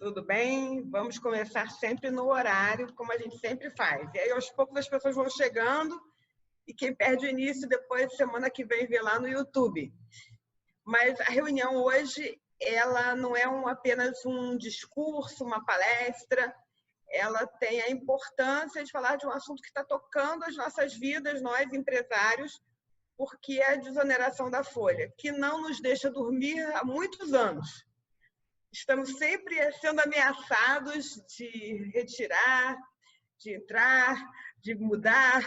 Tudo bem? Vamos começar sempre no horário, como a gente sempre faz. E aí, aos poucos, as pessoas vão chegando e quem perde o início, depois, semana que vem, vê lá no YouTube. Mas a reunião hoje, ela não é apenas um discurso, uma palestra, ela tem a importância de falar de um assunto que está tocando as nossas vidas, nós, empresários, porque é a desoneração da folha, que não nos deixa dormir há muitos anos. Estamos sempre sendo ameaçados de retirar, de entrar, de mudar,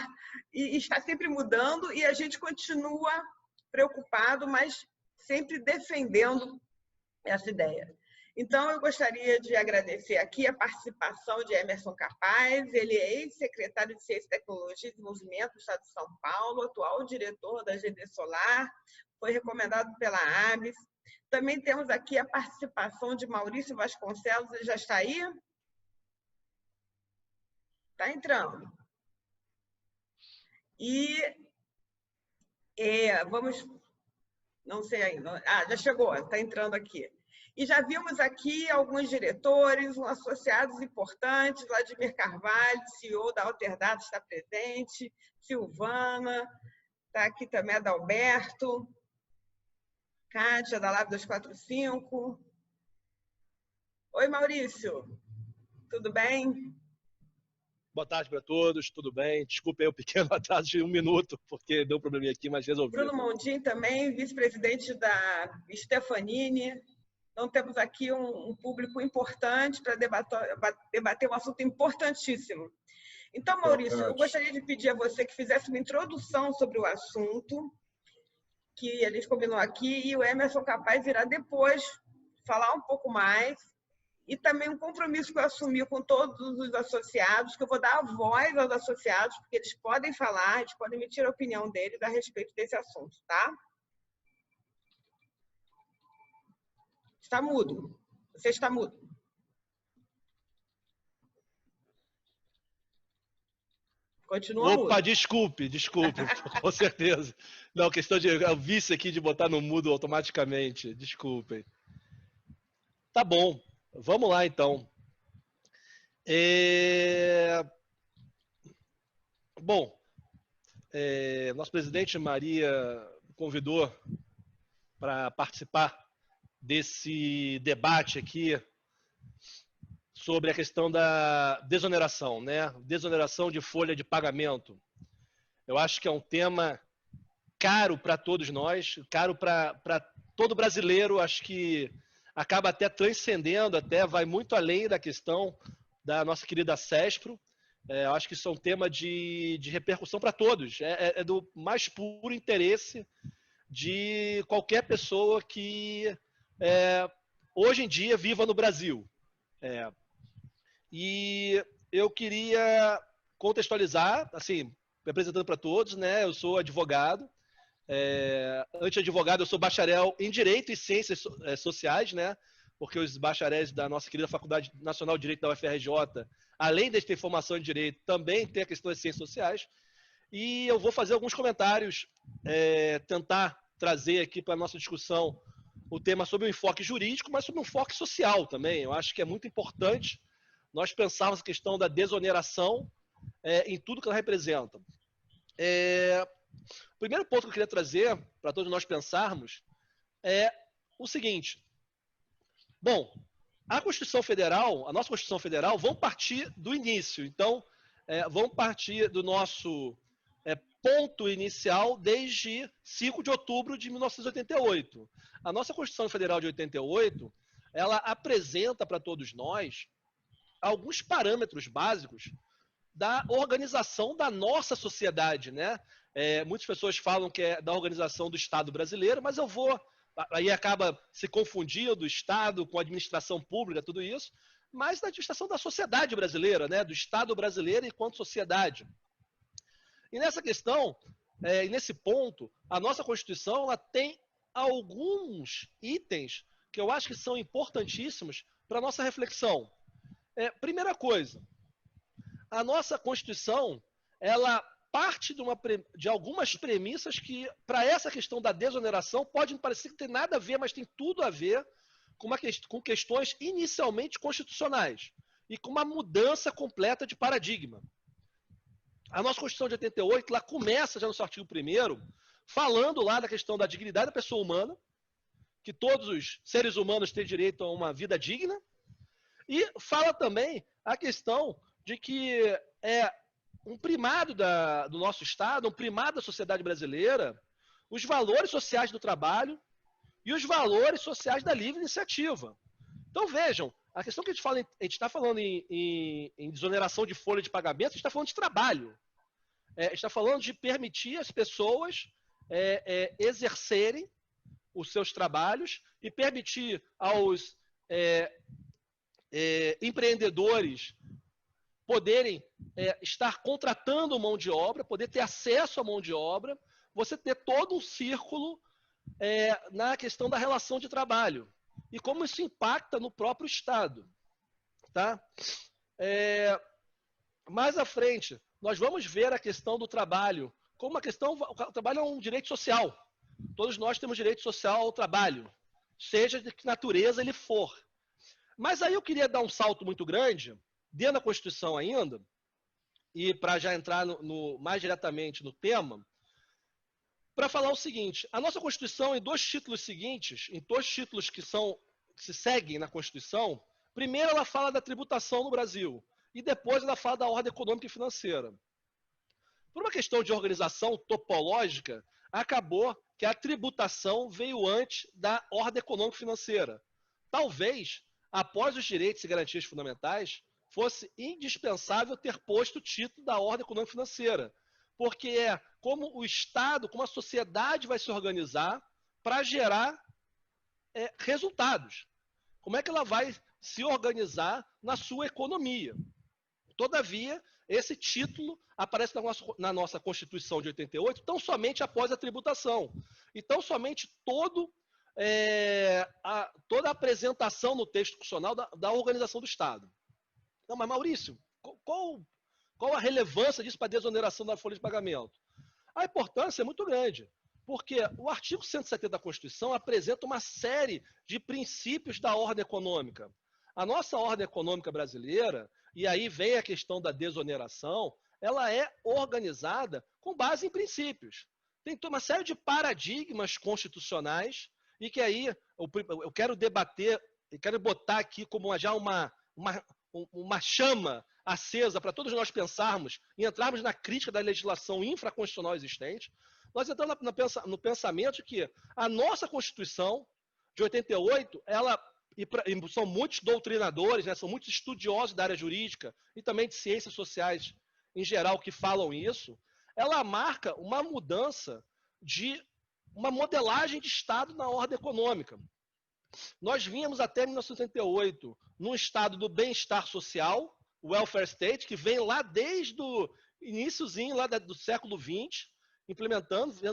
e está sempre mudando, e a gente continua preocupado, mas sempre defendendo essa ideia. Então, eu gostaria de agradecer aqui a participação de Emerson Capaz, ele é ex-secretário de Ciência, Tecnologia e Desenvolvimento do Estado de São Paulo, atual diretor da GD Solar, foi recomendado pela ABS. Também temos aqui a participação de Maurício Vasconcelos, ele já está aí? Está entrando. E vamos... Não sei ainda. Já chegou, está entrando aqui. E já vimos aqui alguns diretores, associados importantes, Vladimir Carvalho, CEO da Alterdata, está presente, Silvana, está aqui também a Adalberto, Kátia, da Lab 245. Oi, Maurício, tudo bem? Boa tarde para todos, tudo bem? Desculpe aí o pequeno atraso de 1 minuto, porque deu um probleminha aqui, mas resolvi. Bruno Mondim também, vice-presidente da Stefanini. Então, temos aqui um público importante para debater um assunto importantíssimo. Então, Maurício, eu gostaria de pedir a você que fizesse uma introdução sobre o assunto, que a gente combinou aqui, e o Emerson Capaz irá depois falar um pouco mais, e também um compromisso que eu assumi com todos os associados, que eu vou dar a voz aos associados, porque eles podem falar, eles podem emitir a opinião deles a respeito desse assunto, tá? Está mudo. Você está mudo. Continua mudo. Opa, desculpe, com certeza. Não, questão de... Eu vi isso aqui de botar no mudo automaticamente, desculpem. Tá bom, vamos lá então. Bom, nosso presidente Maria convidou para participar desse debate aqui sobre a questão da desoneração, né? Desoneração de folha de pagamento. Eu acho que é um tema caro para todos nós, caro para todo brasileiro, acho que acaba até transcendendo, até vai muito além da questão da nossa querida CESPRO. Eu acho que isso é um tema de repercussão para todos. É do mais puro interesse de qualquer pessoa que hoje em dia viva no Brasil. E eu queria contextualizar, assim, apresentando para todos, né? Eu sou advogado. Antes de advogado, eu sou bacharel em Direito e Ciências Sociais, né? Porque os bacharéis da nossa querida Faculdade Nacional de Direito da UFRJ, além de ter formação em Direito, também tem a questão das Ciências Sociais. E eu vou fazer alguns comentários, tentar trazer aqui para a nossa discussão o tema sobre o enfoque jurídico, mas sobre um enfoque social também. Eu acho que é muito importante nós pensarmos a questão da desoneração em tudo que ela representa. O primeiro ponto que eu queria trazer para todos nós pensarmos é o seguinte. Bom, a Constituição Federal, a nossa Constituição Federal, vão partir do início. Então, vão partir do nosso ponto inicial desde 5 de outubro de 1988. A nossa Constituição Federal de 88, ela apresenta para todos nós alguns parâmetros básicos da organização da nossa sociedade, né? Muitas pessoas falam que é da organização do Estado brasileiro, mas aí acaba se confundindo o Estado com a administração pública, tudo isso, mas da administração da sociedade brasileira, né? Do Estado brasileiro enquanto sociedade. E nessa questão, nesse ponto, a nossa Constituição ela tem alguns itens que eu acho que são importantíssimos para a nossa reflexão. Primeira coisa, a nossa Constituição, ela parte de algumas premissas que, para essa questão da desoneração, pode parecer que tem nada a ver, mas tem tudo a ver com questões inicialmente constitucionais e com uma mudança completa de paradigma. A nossa Constituição de 88, ela começa já no seu artigo 1º, falando lá da questão da dignidade da pessoa humana, que todos os seres humanos têm direito a uma vida digna, e fala também a questão de que é um primado do nosso Estado, um primado da sociedade brasileira, os valores sociais do trabalho e os valores sociais da livre iniciativa. Então vejam, a questão que a gente está falando em desoneração de folha de pagamento, a gente está falando de trabalho. A gente está falando de permitir as pessoas exercerem os seus trabalhos e permitir aos empreendedores poderem estar contratando mão de obra, poder ter acesso à mão de obra, você ter todo um círculo na questão da relação de trabalho e como isso impacta no próprio Estado. Tá? Mais à frente, nós vamos ver a questão do trabalho como uma questão. O trabalho é um direito social. Todos nós temos direito social ao trabalho, seja de que natureza ele for. Mas aí eu queria dar um salto muito grande, dentro da Constituição ainda, e para já entrar mais diretamente no tema, para falar o seguinte: a nossa Constituição, em 2 títulos seguintes, em 2 títulos que se seguem na Constituição, primeiro ela fala da tributação no Brasil, e depois ela fala da ordem econômica e financeira. Por uma questão de organização topológica, acabou que a tributação veio antes da ordem econômica e financeira. Talvez, após os direitos e garantias fundamentais, fosse indispensável ter posto o título da ordem econômica e financeira, porque é como o Estado, como a sociedade vai se organizar para gerar resultados. Como é que ela vai se organizar na sua economia. Todavia, esse título aparece na nossa Constituição de 88 tão somente após a tributação. E tão somente toda a apresentação no texto constitucional da organização do Estado. Não, mas Maurício, qual a relevância disso para a desoneração da folha de pagamento? A importância é muito grande, porque o artigo 170 da Constituição apresenta uma série de princípios da ordem econômica. A nossa ordem econômica brasileira, e aí vem a questão da desoneração, ela é organizada com base em princípios. Tem uma série de paradigmas constitucionais e que aí eu quero debater, eu quero botar aqui como já uma chama acesa para todos nós pensarmos e entrarmos na crítica da legislação infraconstitucional existente. Nós entramos no pensamento de que a nossa Constituição de 88, e são muitos doutrinadores, né, são muitos estudiosos da área jurídica e também de ciências sociais em geral que falam isso, ela marca uma mudança de uma modelagem de Estado na ordem econômica. Nós vínhamos até 1988 num estado do bem-estar social, o welfare state, que vem lá desde o iniciozinho lá do século XX,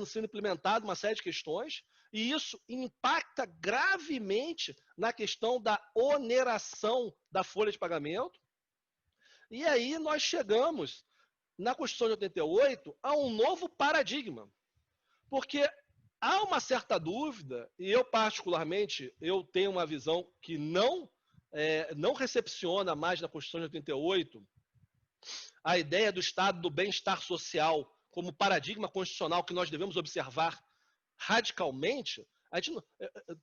sendo implementado uma série de questões, e isso impacta gravemente na questão da oneração da folha de pagamento. E aí nós chegamos, na Constituição de 88, a um novo paradigma. Porque há uma certa dúvida, e eu particularmente eu tenho uma visão que não recepciona mais na Constituição de 88 a ideia do Estado do bem-estar social como paradigma constitucional que nós devemos observar radicalmente.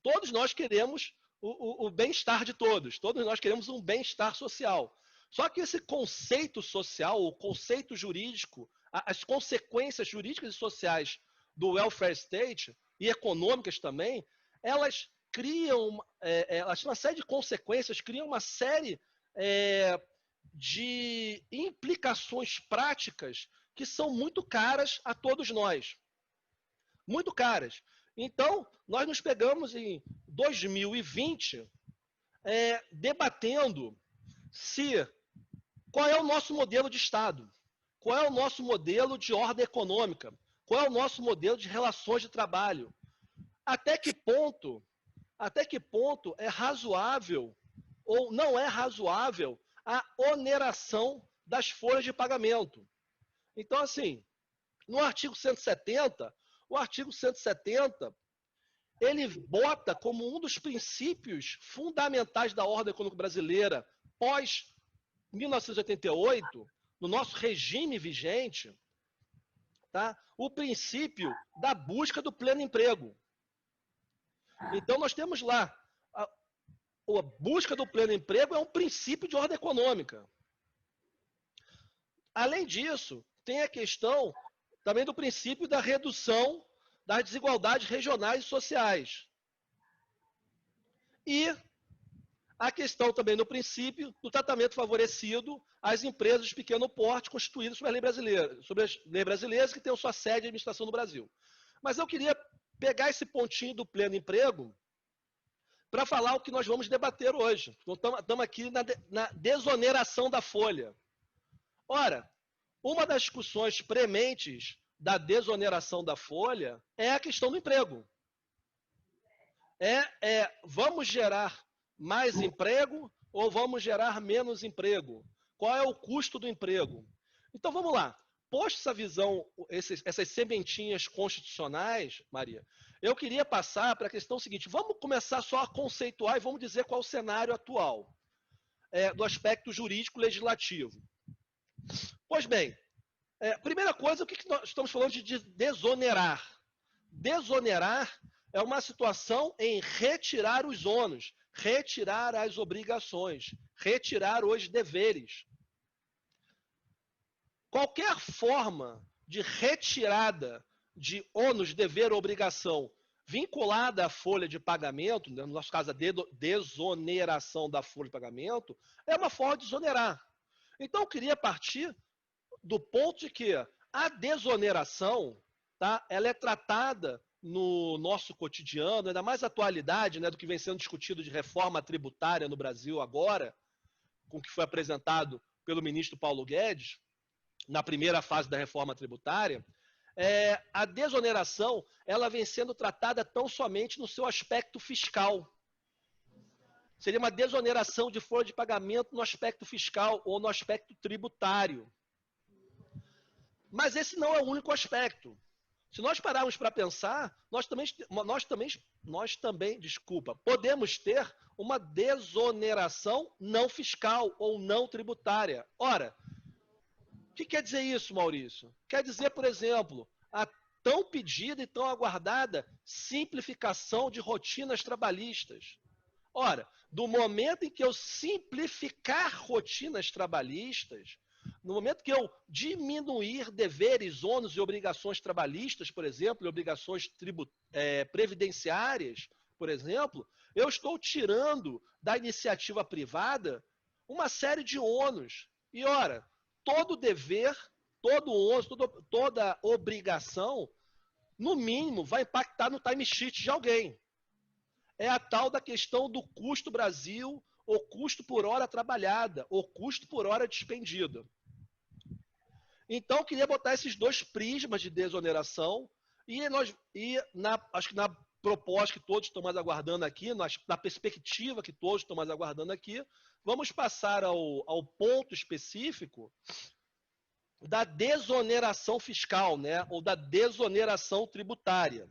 Todos nós queremos o bem-estar de todos nós queremos um bem-estar social. Só que esse conceito social, o conceito jurídico, as consequências jurídicas e sociais do welfare state, e econômicas também, elas criam uma série de consequências, criam uma série de implicações práticas que são muito caras a todos nós. Muito caras. Então, nós nos pegamos em 2020 debatendo qual é o nosso modelo de Estado, qual é o nosso modelo de ordem econômica, qual é o nosso modelo de relações de trabalho. Até que ponto é razoável ou não é razoável a oneração das folhas de pagamento. Então, assim, no artigo 170, o artigo 170, ele bota como um dos princípios fundamentais da ordem econômica brasileira pós 1988, no nosso regime vigente, tá? O princípio da busca do pleno emprego. Então, nós temos lá, a busca do pleno emprego é um princípio de ordem econômica. Além disso, tem a questão também do princípio da redução das desigualdades regionais e sociais. E a questão também do princípio do tratamento favorecido às empresas de pequeno porte constituídas sobre as leis brasileiras que têm sua sede e administração no Brasil. Mas eu queria pegar esse pontinho do pleno emprego para falar o que nós vamos debater hoje. Então, estamos aqui na desoneração da folha. Ora, uma das discussões prementes da desoneração da folha é a questão do emprego. Vamos gerar mais emprego ou vamos gerar menos emprego? Qual é o custo do emprego? Então, vamos lá. Posto essa visão, essas sementinhas constitucionais, Maria, eu queria passar para a questão seguinte. Vamos começar só a conceituar e vamos dizer qual é o cenário atual do aspecto jurídico legislativo. Pois bem, primeira coisa, o que nós estamos falando de desonerar? Desonerar é uma situação em retirar os ônus, retirar as obrigações, retirar os deveres. Qualquer forma de retirada de ônus, dever ou obrigação vinculada à folha de pagamento, no nosso caso a desoneração da folha de pagamento, é uma forma de desonerar. Então eu queria partir do ponto de que a desoneração, tá, ela é tratada no nosso cotidiano, ainda mais atualidade, né, do que vem sendo discutido de reforma tributária no Brasil agora, com o que foi apresentado pelo ministro Paulo Guedes, na primeira fase da reforma tributária, a desoneração ela vem sendo tratada tão somente no seu aspecto fiscal. Seria uma desoneração de folha de pagamento no aspecto fiscal ou no aspecto tributário. Mas esse não é o único aspecto. Se nós pararmos para pensar, nós também, podemos ter uma desoneração não fiscal ou não tributária. Ora, o que quer dizer isso, Maurício? Quer dizer, por exemplo, a tão pedida e tão aguardada simplificação de rotinas trabalhistas. Ora, do momento em que eu simplificar rotinas trabalhistas, no momento que eu diminuir deveres, ônus e obrigações trabalhistas, por exemplo, e obrigações previdenciárias, por exemplo, eu estou tirando da iniciativa privada uma série de ônus. E, ora, todo dever, todo ônus, toda obrigação, no mínimo, vai impactar no timesheet de alguém. É a tal da questão do custo Brasil, ou custo por hora trabalhada, ou custo por hora despendida. Então, eu queria botar esses dois prismas de desoneração acho que na proposta que todos estão mais aguardando aqui, na perspectiva que todos estão mais aguardando aqui, vamos passar ao ponto específico da desoneração fiscal, né, ou da desoneração tributária,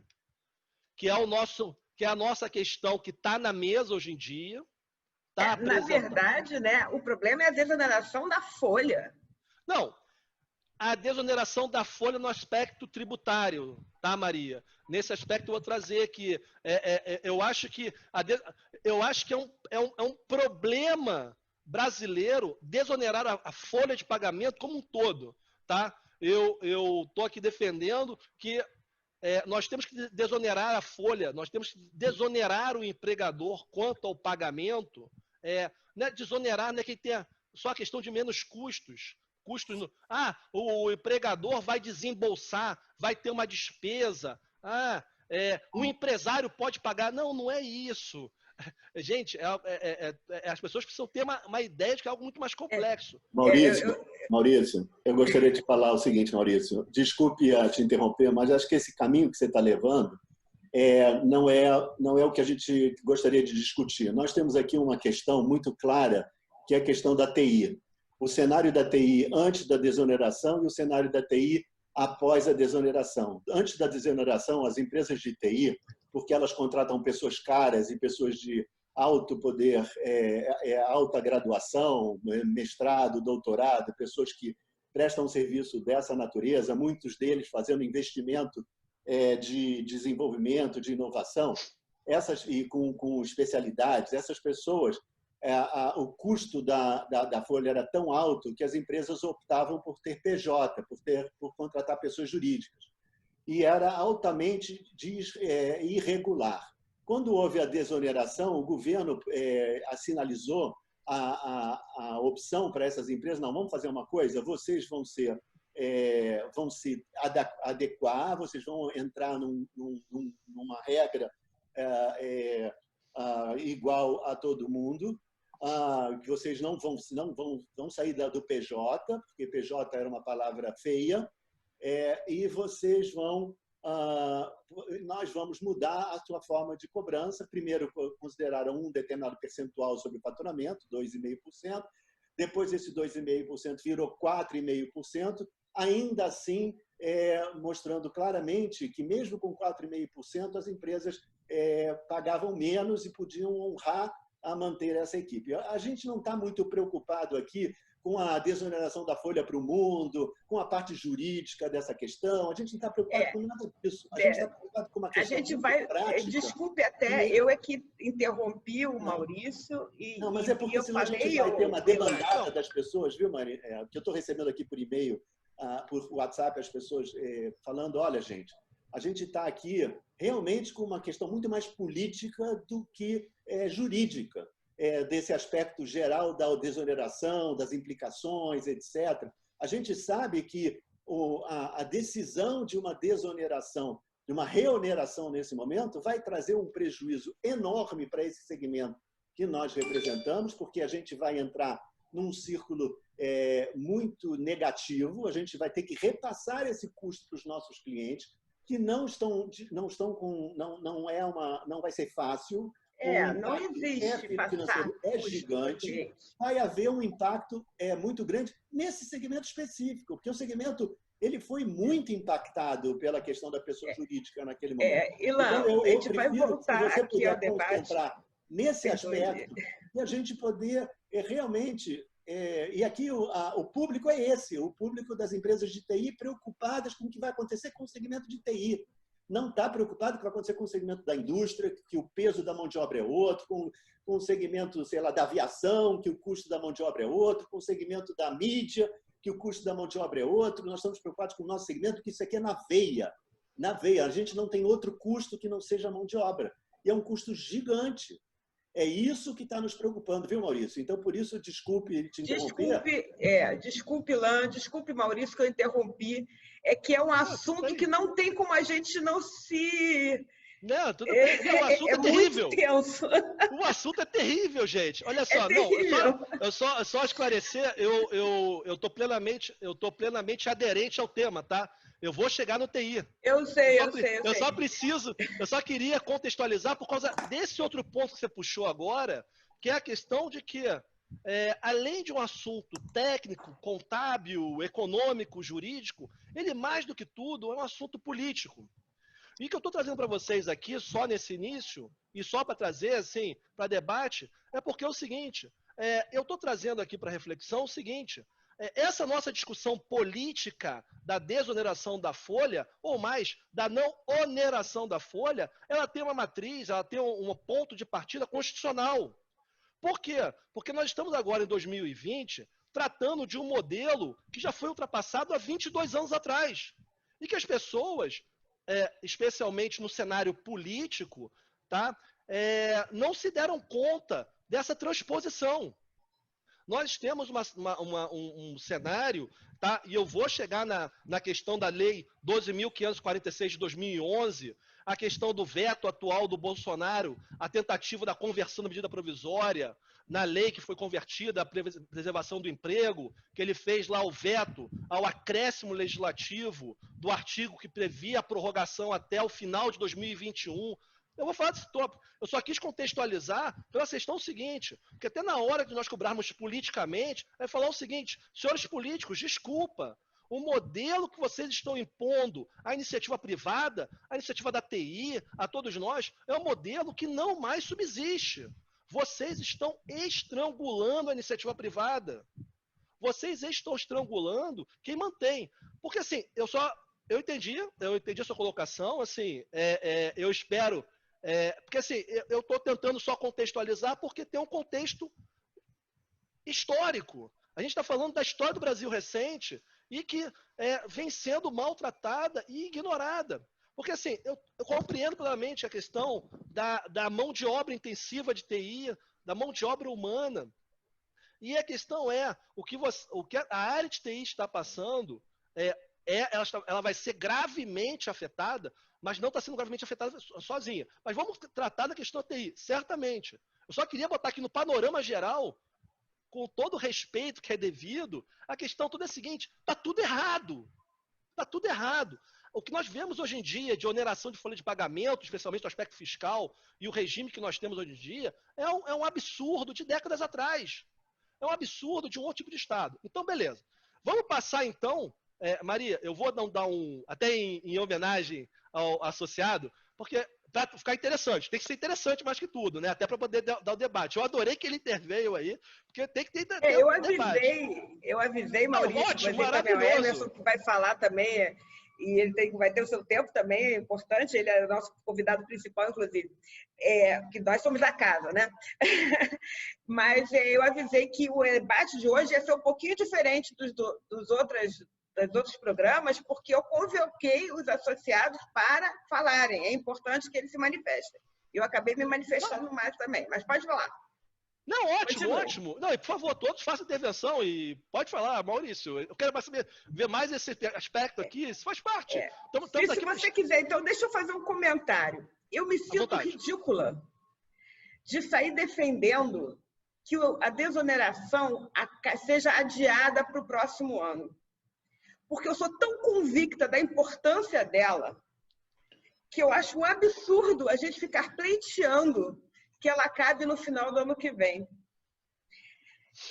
que é a nossa questão que está na mesa hoje em dia. Na verdade, né, o problema é a desoneração da folha. Não, a desoneração da folha no aspecto tributário, tá, Maria? Nesse aspecto eu vou trazer aqui. Eu acho que é um problema brasileiro desonerar a folha de pagamento como um todo, tá? Eu estou aqui defendendo que nós temos que desonerar a folha, nós temos que desonerar o empregador quanto ao pagamento, não é desonerar, não é que tenha só a questão de menos custos. O empregador vai desembolsar, vai ter uma despesa, o empresário pode pagar. Não é isso. Gente, as pessoas precisam ter uma ideia de que é algo muito mais complexo. Maurício, eu gostaria de falar o seguinte, Maurício. Desculpe te interromper, mas acho que esse caminho que você está levando não é o que a gente gostaria de discutir. Nós temos aqui uma questão muito clara, que é a questão da TI. O cenário da TI antes da desoneração e o cenário da TI após a desoneração. Antes da desoneração, as empresas de TI porque elas contratam pessoas caras e pessoas de alto poder, alta graduação, mestrado, doutorado, pessoas que prestam um serviço dessa natureza, muitos deles fazendo investimento de desenvolvimento, de inovação, e com especialidades. Essas pessoas, o custo da folha era tão alto que as empresas optavam por ter PJ, por contratar pessoas jurídicas. E era altamente irregular. Quando houve a desoneração, o governo sinalizou a opção para essas empresas: não, vamos fazer uma coisa, vocês vão se adequar, vocês vão entrar numa regra igual a todo mundo, que vocês não vão sair do PJ, porque PJ era uma palavra feia, e vocês nós vamos mudar a sua forma de cobrança. Primeiro consideraram um determinado percentual sobre o faturamento, 2,5%. Depois esse 2,5% virou 4,5%. Ainda assim, mostrando claramente que mesmo com 4,5%, as empresas pagavam menos e podiam honrar a manter essa equipe. A gente não está muito preocupado aqui com a desoneração da folha para o mundo, com a parte jurídica dessa questão. A gente não está preocupado com nada disso. A gente está preocupado com uma questão prática. Desculpe até, eu é que interrompi o Maurício. Não, mas é porque senão a gente vai ter uma demandada das pessoas, viu, Maria? Que eu estou recebendo aqui por e-mail, por WhatsApp, as pessoas falando: olha, gente, a gente está aqui realmente com uma questão muito mais política do que jurídica. Desse aspecto geral da desoneração, das implicações, etc. A gente sabe que a decisão de uma desoneração, de uma reoneração nesse momento, vai trazer um prejuízo enorme para esse segmento que nós representamos, porque a gente vai entrar num círculo muito negativo, a gente vai ter que repassar esse custo para os nossos clientes, que não vai ser fácil. Não existe financeiro gigante, vai haver um impacto muito grande nesse segmento específico, porque o segmento ele foi muito impactado pela questão da pessoa jurídica naquele momento. Ilan, então, a gente vai voltar se você aqui ao puder debate concentrar nesse aspecto, e a gente poder realmente... e aqui o público é esse, o público das empresas de TI preocupadas com o que vai acontecer com o segmento de TI. Não está preocupado com o que vai acontecer com o segmento da indústria, que o peso da mão de obra é outro, com o segmento, sei lá, da aviação, que o custo da mão de obra é outro, com o segmento da mídia, que o custo da mão de obra é outro. Nós estamos preocupados com o nosso segmento, que isso aqui é na veia. Na veia. A gente não tem outro custo que não seja a mão de obra. E é um custo gigante. É isso que está nos preocupando, viu, Maurício? Então, por isso, desculpe te interromper. Desculpe, Ilan, desculpe, Maurício, que eu interrompi. É que é um assunto que não tem como a gente não se... Não, tudo bem. Não, o assunto é terrível. Muito tenso. O assunto é terrível, gente. Olha só, eu só esclarecer, eu tô plenamente aderente ao tema, tá? Eu vou chegar no TI. Eu sei. Eu só queria contextualizar por causa desse outro ponto que você puxou agora, que é a questão de que, além de um assunto técnico, contábil, econômico, jurídico, ele, mais do que tudo, é um assunto político. E o que eu estou trazendo para vocês aqui, só nesse início, e só para trazer, assim, para debate, é porque é o seguinte, eu estou trazendo aqui para reflexão o seguinte: essa nossa discussão política da desoneração da folha, ou mais, da não oneração da folha, ela tem uma matriz, ela tem um ponto de partida constitucional. Por quê? Porque nós estamos agora em 2020 tratando de um modelo que já foi ultrapassado há 22 anos atrás. E que as pessoas, especialmente no cenário político, tá, não se deram conta dessa transposição. Nós temos um cenário, tá? E eu vou chegar na questão da Lei 12.546 de 2011, a questão do veto atual do Bolsonaro, a tentativa da conversão da medida provisória, na lei que foi convertida, a preservação do emprego, que ele fez lá o veto ao acréscimo legislativo do artigo que previa a prorrogação até o final de 2021. Eu vou falar desse tópico. Eu só quis contextualizar pela questão seguinte, porque até na hora de nós cobrarmos politicamente, é falar o seguinte: senhores políticos, desculpa, O modelo que vocês estão impondo à iniciativa privada, à iniciativa da TI, a todos nós, é um modelo que não mais subsiste. Vocês estão estrangulando a iniciativa privada. Vocês estão estrangulando quem mantém. Porque, assim, eu entendi a sua colocação, assim, eu espero, porque, assim, eu estou tentando só contextualizar porque tem um contexto histórico. A gente está falando da história do Brasil recente e que vem sendo maltratada e ignorada. Porque, assim, eu compreendo plenamente a questão da mão de obra intensiva de TI, da mão de obra humana. E a questão o que a área de TI está passando, ela vai ser gravemente afetada, mas não está sendo gravemente afetada sozinha. Mas vamos tratar da questão da TI, certamente. Eu só queria botar aqui no panorama geral, com todo o respeito que é devido, a questão toda é a seguinte: está tudo errado. Está tudo errado. O que nós vemos hoje em dia de oneração de folha de pagamento, especialmente no aspecto fiscal, e o regime que nós temos hoje em dia, é um absurdo de décadas atrás. É um absurdo de um outro tipo de Estado. Então, beleza. Vamos passar, então, Maria, eu vou dar até em homenagem ao associado, porque para ficar interessante, tem que ser interessante mais que tudo, né? Até para poder dar o debate. Eu adorei que ele interveio aí, porque tem que ter debate. Eu avisei, Maurício, não, ótimo, você também, o maravilhoso. Emerson, que vai falar também, e ele vai ter o seu tempo também, é importante, ele é o nosso convidado principal, inclusive, que nós somos da casa, né? Mas eu avisei que o debate de hoje ia ser um pouquinho diferente dos outros programas, porque eu convoquei os associados para falarem. É importante que eles se manifestem. Eu acabei me manifestando mais também, mas pode falar. Não, ótimo, ótimo. Não, e por favor, todos façam intervenção e pode falar, Maurício. Eu quero ver mais esse aspecto aqui. Isso faz parte. Se você quiser, então deixa eu fazer um comentário. Eu me sinto ridícula de sair defendendo que a desoneração seja adiada para o próximo ano. Porque eu sou tão convicta da importância dela que eu acho um absurdo a gente ficar pleiteando que ela acabe no final do ano que vem.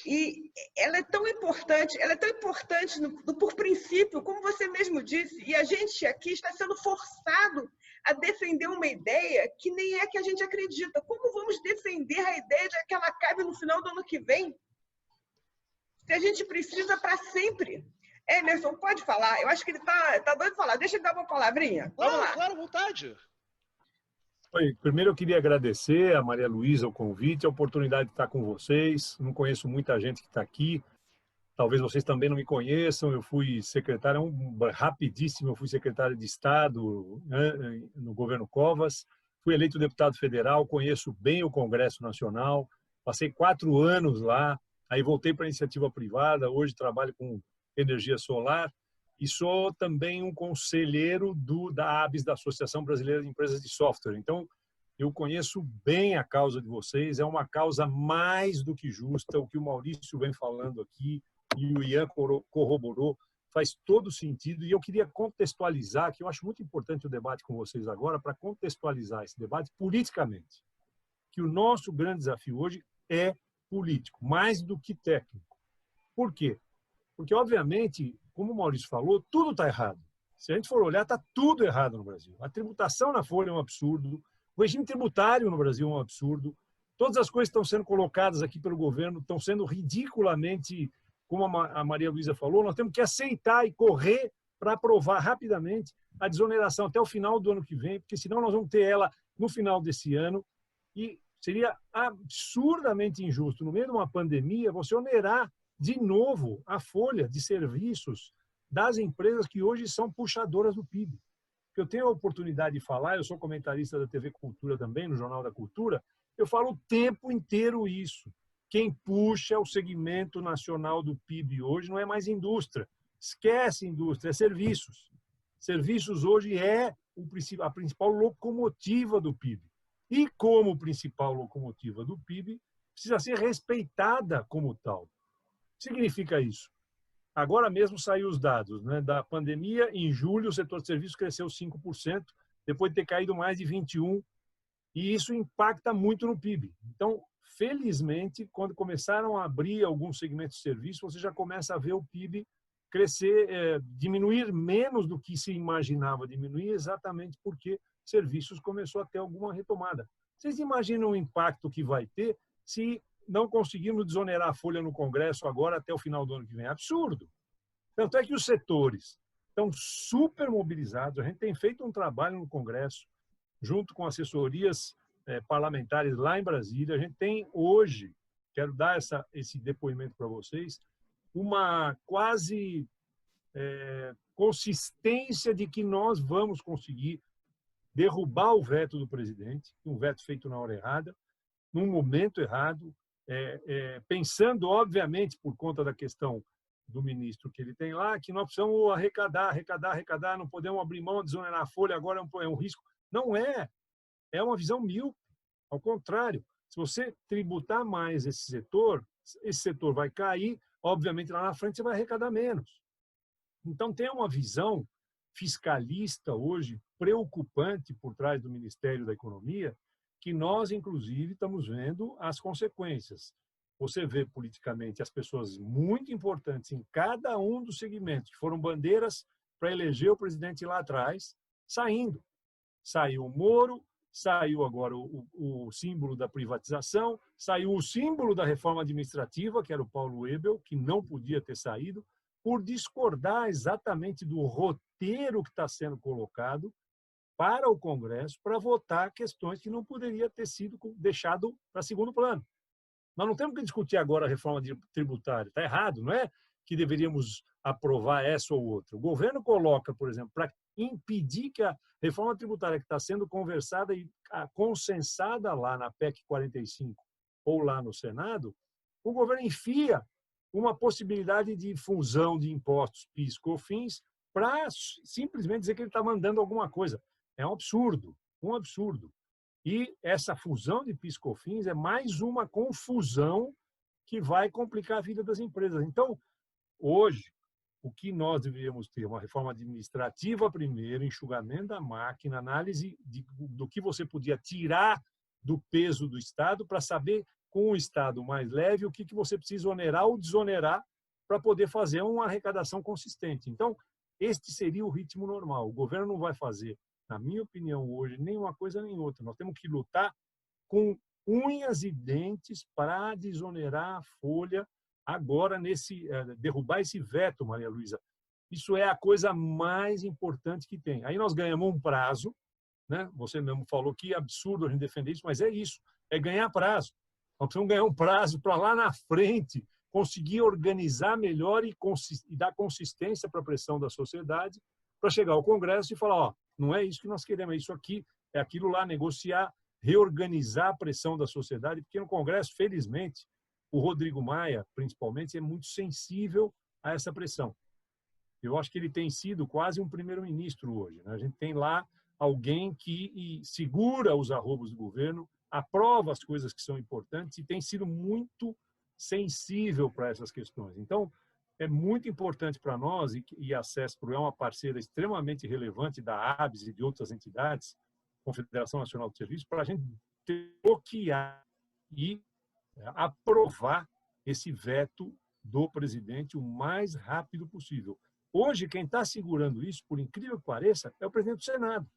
E ela é tão importante por princípio, como você mesmo disse, e a gente aqui está sendo forçado a defender uma ideia que nem é que a gente acredita. Como vamos defender a ideia de que ela acabe no final do ano que vem? Se a gente precisa para sempre. Emerson, pode falar. Eu acho que ele tá doido de falar. Deixa ele dar uma palavrinha. Vamos lá. Claro, vontade. Oi, primeiro eu queria agradecer a Maria Luísa o convite, a oportunidade de estar com vocês. Não conheço muita gente que está aqui. Talvez vocês também não me conheçam. Eu fui secretário, rapidíssimo, eu fui secretário de Estado, né, no governo Covas. Fui eleito deputado federal, conheço bem o Congresso Nacional. Passei 4 anos lá, aí voltei para a iniciativa privada. Hoje trabalho com energia solar. E sou também um conselheiro da ABS, da Associação Brasileira de Empresas de Software. Então, eu conheço bem a causa de vocês, é uma causa mais do que justa. O que o Maurício vem falando aqui e o Ian corroborou, faz todo sentido. E eu queria contextualizar, que eu acho muito importante o debate com vocês agora, para contextualizar esse debate politicamente. Que o nosso grande desafio hoje é político, mais do que técnico. Por quê? Porque, obviamente, como o Maurício falou, tudo está errado. Se a gente for olhar, está tudo errado no Brasil. A tributação na folha é um absurdo, o regime tributário no Brasil é um absurdo, todas as coisas que estão sendo colocadas aqui pelo governo estão sendo ridiculamente, como a Maria Luísa falou, nós temos que aceitar e correr para aprovar rapidamente a desoneração até o final do ano que vem, porque senão nós vamos ter ela no final desse ano e seria absurdamente injusto, no meio de uma pandemia, você onerar de novo a folha de serviços das empresas que hoje são puxadoras do PIB. Eu tenho a oportunidade de falar, eu sou comentarista da TV Cultura também, no Jornal da Cultura, eu falo o tempo inteiro isso. Quem puxa o segmento nacional do PIB hoje não é mais indústria. Esquece indústria, é serviços. Serviços hoje é a principal locomotiva do PIB. E como principal locomotiva do PIB, precisa ser respeitada como tal. Significa isso? Agora mesmo saiu os dados, né, da pandemia. Em julho, o setor de serviços cresceu 5%, depois de ter caído mais de 21%, e isso impacta muito no PIB. Então, felizmente, quando começaram a abrir alguns segmentos de serviço, você já começa a ver o PIB crescer, diminuir menos do que se imaginava diminuir, exatamente porque serviços começou a ter alguma retomada. Vocês imaginam o impacto que vai ter se não conseguirmos desonerar a folha no Congresso agora até o final do ano que vem? É absurdo. Tanto é que os setores estão super mobilizados. A gente tem feito um trabalho no Congresso, junto com assessorias parlamentares lá em Brasília. A gente tem hoje, quero dar esse depoimento para vocês, uma quase consistência de que nós vamos conseguir derrubar o veto do presidente, um veto feito na hora errada, num momento errado, pensando, obviamente, por conta da questão do ministro que ele tem lá, que nós precisamos arrecadar, não podemos abrir mão, desonerar a folha, agora é um risco. Não é. É uma visão míope. Ao contrário, se você tributar mais esse setor vai cair, obviamente lá na frente você vai arrecadar menos. Então tem uma visão fiscalista hoje preocupante por trás do Ministério da Economia, que nós, inclusive, estamos vendo as consequências. Você vê politicamente as pessoas muito importantes em cada um dos segmentos, que foram bandeiras para eleger o presidente lá atrás, saindo. Saiu o Moro, saiu agora o símbolo da privatização, saiu o símbolo da reforma administrativa, que era o Paulo Webel, que não podia ter saído, por discordar exatamente do roteiro que está sendo colocado para o Congresso para votar questões que não poderia ter sido deixado para segundo plano. Nós não temos que discutir agora a reforma tributária. Está errado, não é que deveríamos aprovar essa ou outra. O governo coloca, por exemplo, para impedir que a reforma tributária que está sendo conversada e consensada lá na PEC 45 ou lá no Senado, o governo enfia uma possibilidade de fusão de impostos PIS, COFINS, para simplesmente dizer que ele está mandando alguma coisa. É um absurdo, um absurdo. E essa fusão de PIS, COFINS é mais uma confusão que vai complicar a vida das empresas. Então, hoje, o que nós deveríamos ter? Uma reforma administrativa primeiro, enxugamento da máquina, análise do que você podia tirar do peso do Estado para saber, com o Estado mais leve, o que você precisa onerar ou desonerar para poder fazer uma arrecadação consistente. Então, este seria o ritmo normal. O governo não vai fazer, na minha opinião, hoje, nem uma coisa nem outra. Nós temos que lutar com unhas e dentes para desonerar a folha agora, derrubar esse veto, Maria Luísa. Isso é a coisa mais importante que tem. Aí nós ganhamos um prazo, né? Você mesmo falou que é absurdo a gente defender isso, mas é isso, é ganhar prazo. Nós precisamos ganhar um prazo para lá na frente conseguir organizar melhor e dar consistência para a pressão da sociedade, para chegar ao Congresso e falar, ó, não é isso que nós queremos, é isso aqui, é aquilo lá, negociar, reorganizar a pressão da sociedade, porque no Congresso, felizmente, o Rodrigo Maia, principalmente, é muito sensível a essa pressão. Eu acho que ele tem sido quase um primeiro-ministro hoje, né? A gente tem lá alguém que segura os arrobos do governo, aprova as coisas que são importantes e tem sido muito sensível para essas questões. Então, é muito importante para nós, e a CESPRO é uma parceira extremamente relevante da ABS e de outras entidades, Confederação Nacional de Serviços, para a gente bloquear e aprovar esse veto do presidente o mais rápido possível. Hoje, quem está segurando isso, por incrível que pareça, é o presidente do Senado,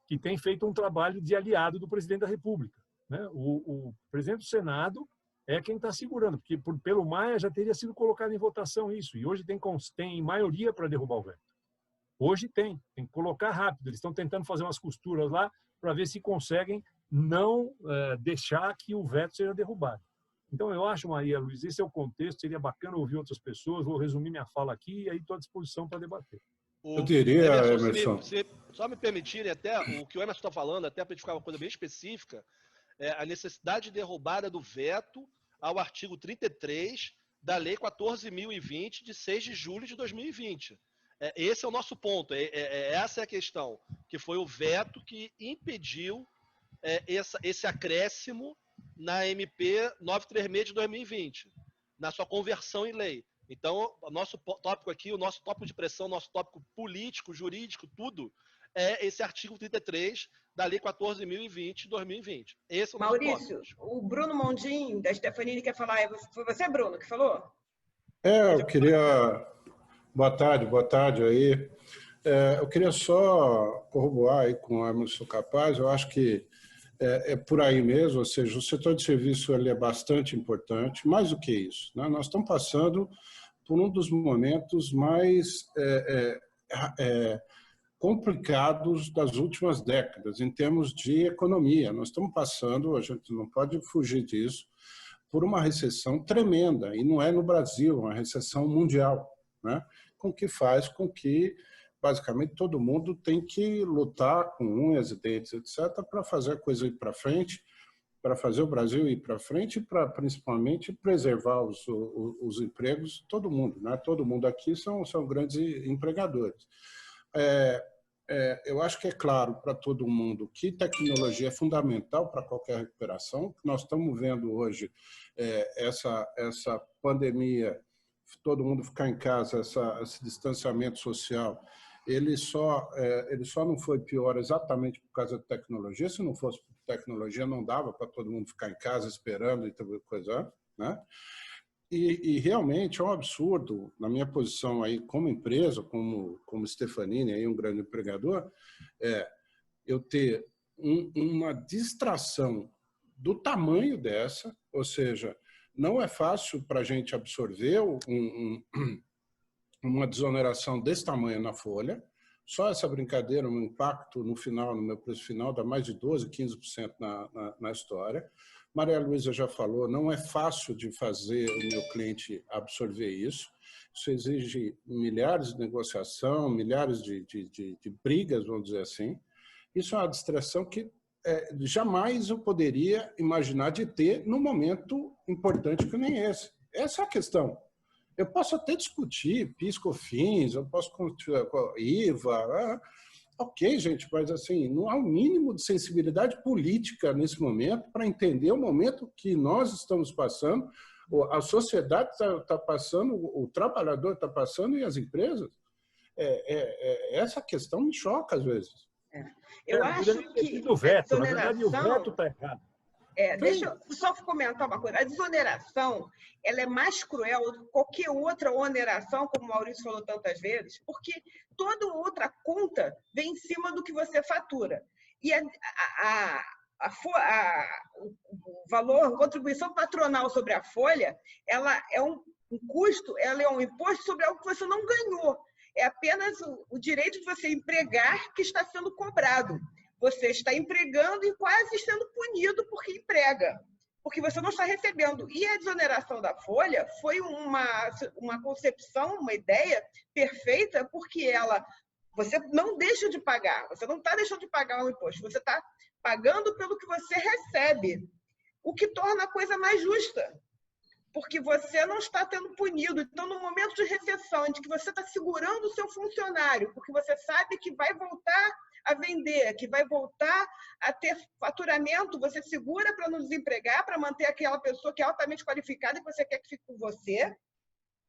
que tem feito um trabalho de aliado do presidente da República, né? O presidente do Senado é quem está segurando, porque pelo Maia já teria sido colocado em votação isso, e hoje tem maioria para derrubar o veto. Hoje tem que colocar rápido. Eles estão tentando fazer umas costuras lá para ver se conseguem não deixar que o veto seja derrubado. Então, eu acho, Maria Luísa, esse é o contexto, seria bacana ouvir outras pessoas, vou resumir minha fala aqui e aí estou à disposição para debater. Eu diria, Emerson... Se só me permitirem, até o que o Emerson está falando, até para a gente ficar uma coisa bem específica, é a necessidade de derrubada do veto ao artigo 33 da Lei 14.020, de 6 de julho de 2020. Esse é o nosso ponto, essa é a questão, que foi o veto que impediu esse acréscimo na MP 936 de 2020, na sua conversão em lei. Então, o nosso tópico aqui, o nosso tópico de pressão, o nosso tópico político, jurídico, tudo, é esse artigo 33 da Lei 14.020 de 2020. Esse é o nosso Maurício, tópico. O Bruno Mondin, da Stefanini, quer falar. Foi você, Bruno, que falou? Eu queria Boa tarde aí. Eu queria só corroborar aí com o Emerson Capaz, eu acho que é por aí mesmo, ou seja, o setor de serviço ele é bastante importante, mais do que isso, né? Nós estamos passando por um dos momentos mais complicados das últimas décadas, em termos de economia. Nós estamos passando, a gente não pode fugir disso, por uma recessão tremenda, e não é no Brasil, é uma recessão mundial, né? Com que faz com que, basicamente, todo mundo tem que lutar com unhas e dentes, etc., para fazer a coisa ir para frente, para fazer o Brasil ir para frente e para, principalmente, preservar os empregos de todo mundo, né? Todo mundo aqui são grandes empregadores. Eu acho que é claro para todo mundo que tecnologia é fundamental para qualquer recuperação. Nós estamos vendo hoje essa pandemia, todo mundo ficar em casa, esse distanciamento social, ele só não foi pior exatamente por causa da tecnologia. Se não fosse por tecnologia, não dava para todo mundo ficar em casa esperando e tal coisa, né? E realmente é um absurdo, na minha posição aí como empresa, como Stefanini, aí um grande empregador, eu ter uma distração do tamanho dessa, ou seja, não é fácil para a gente absorver uma desoneração desse tamanho na folha. Só essa brincadeira, um impacto no final, no meu preço final, dá mais de 12%, 15% na história. Maria Luísa já falou, não é fácil de fazer o meu cliente absorver isso. Isso exige milhares de negociação, milhares de brigas, vamos dizer assim. Isso é uma distração que jamais eu poderia imaginar de ter num momento importante que nem esse. Essa é a questão. Eu posso até discutir PIS, COFINS, eu posso IVA, ok, gente, mas assim, não há o mínimo de sensibilidade política nesse momento para entender o momento que nós estamos passando, a sociedade está passando, o trabalhador está passando e as empresas. Essa questão me choca às vezes. Eu acho que o veto, na verdade, o veto está errado. Deixa eu só comentar uma coisa. A desoneração ela é mais cruel do que qualquer outra oneração, como o Maurício falou tantas vezes, porque toda outra conta vem em cima do que você fatura. E o valor, a contribuição patronal sobre a folha, ela é um custo, ela é um imposto sobre algo que você não ganhou. É apenas o direito de você empregar que está sendo cobrado. Você está empregando e quase sendo punido porque emprega, porque você não está recebendo. E a desoneração da folha foi uma concepção, uma ideia perfeita, porque você não deixa de pagar, você não está deixando de pagar o imposto, você está pagando pelo que você recebe, o que torna a coisa mais justa, porque você não está sendo punido. Então, no momento de recessão, em que você está segurando o seu funcionário, porque você sabe que vai voltar a vender, que vai voltar a ter faturamento, você segura para não desempregar, para manter aquela pessoa que é altamente qualificada e que você quer que fique com você.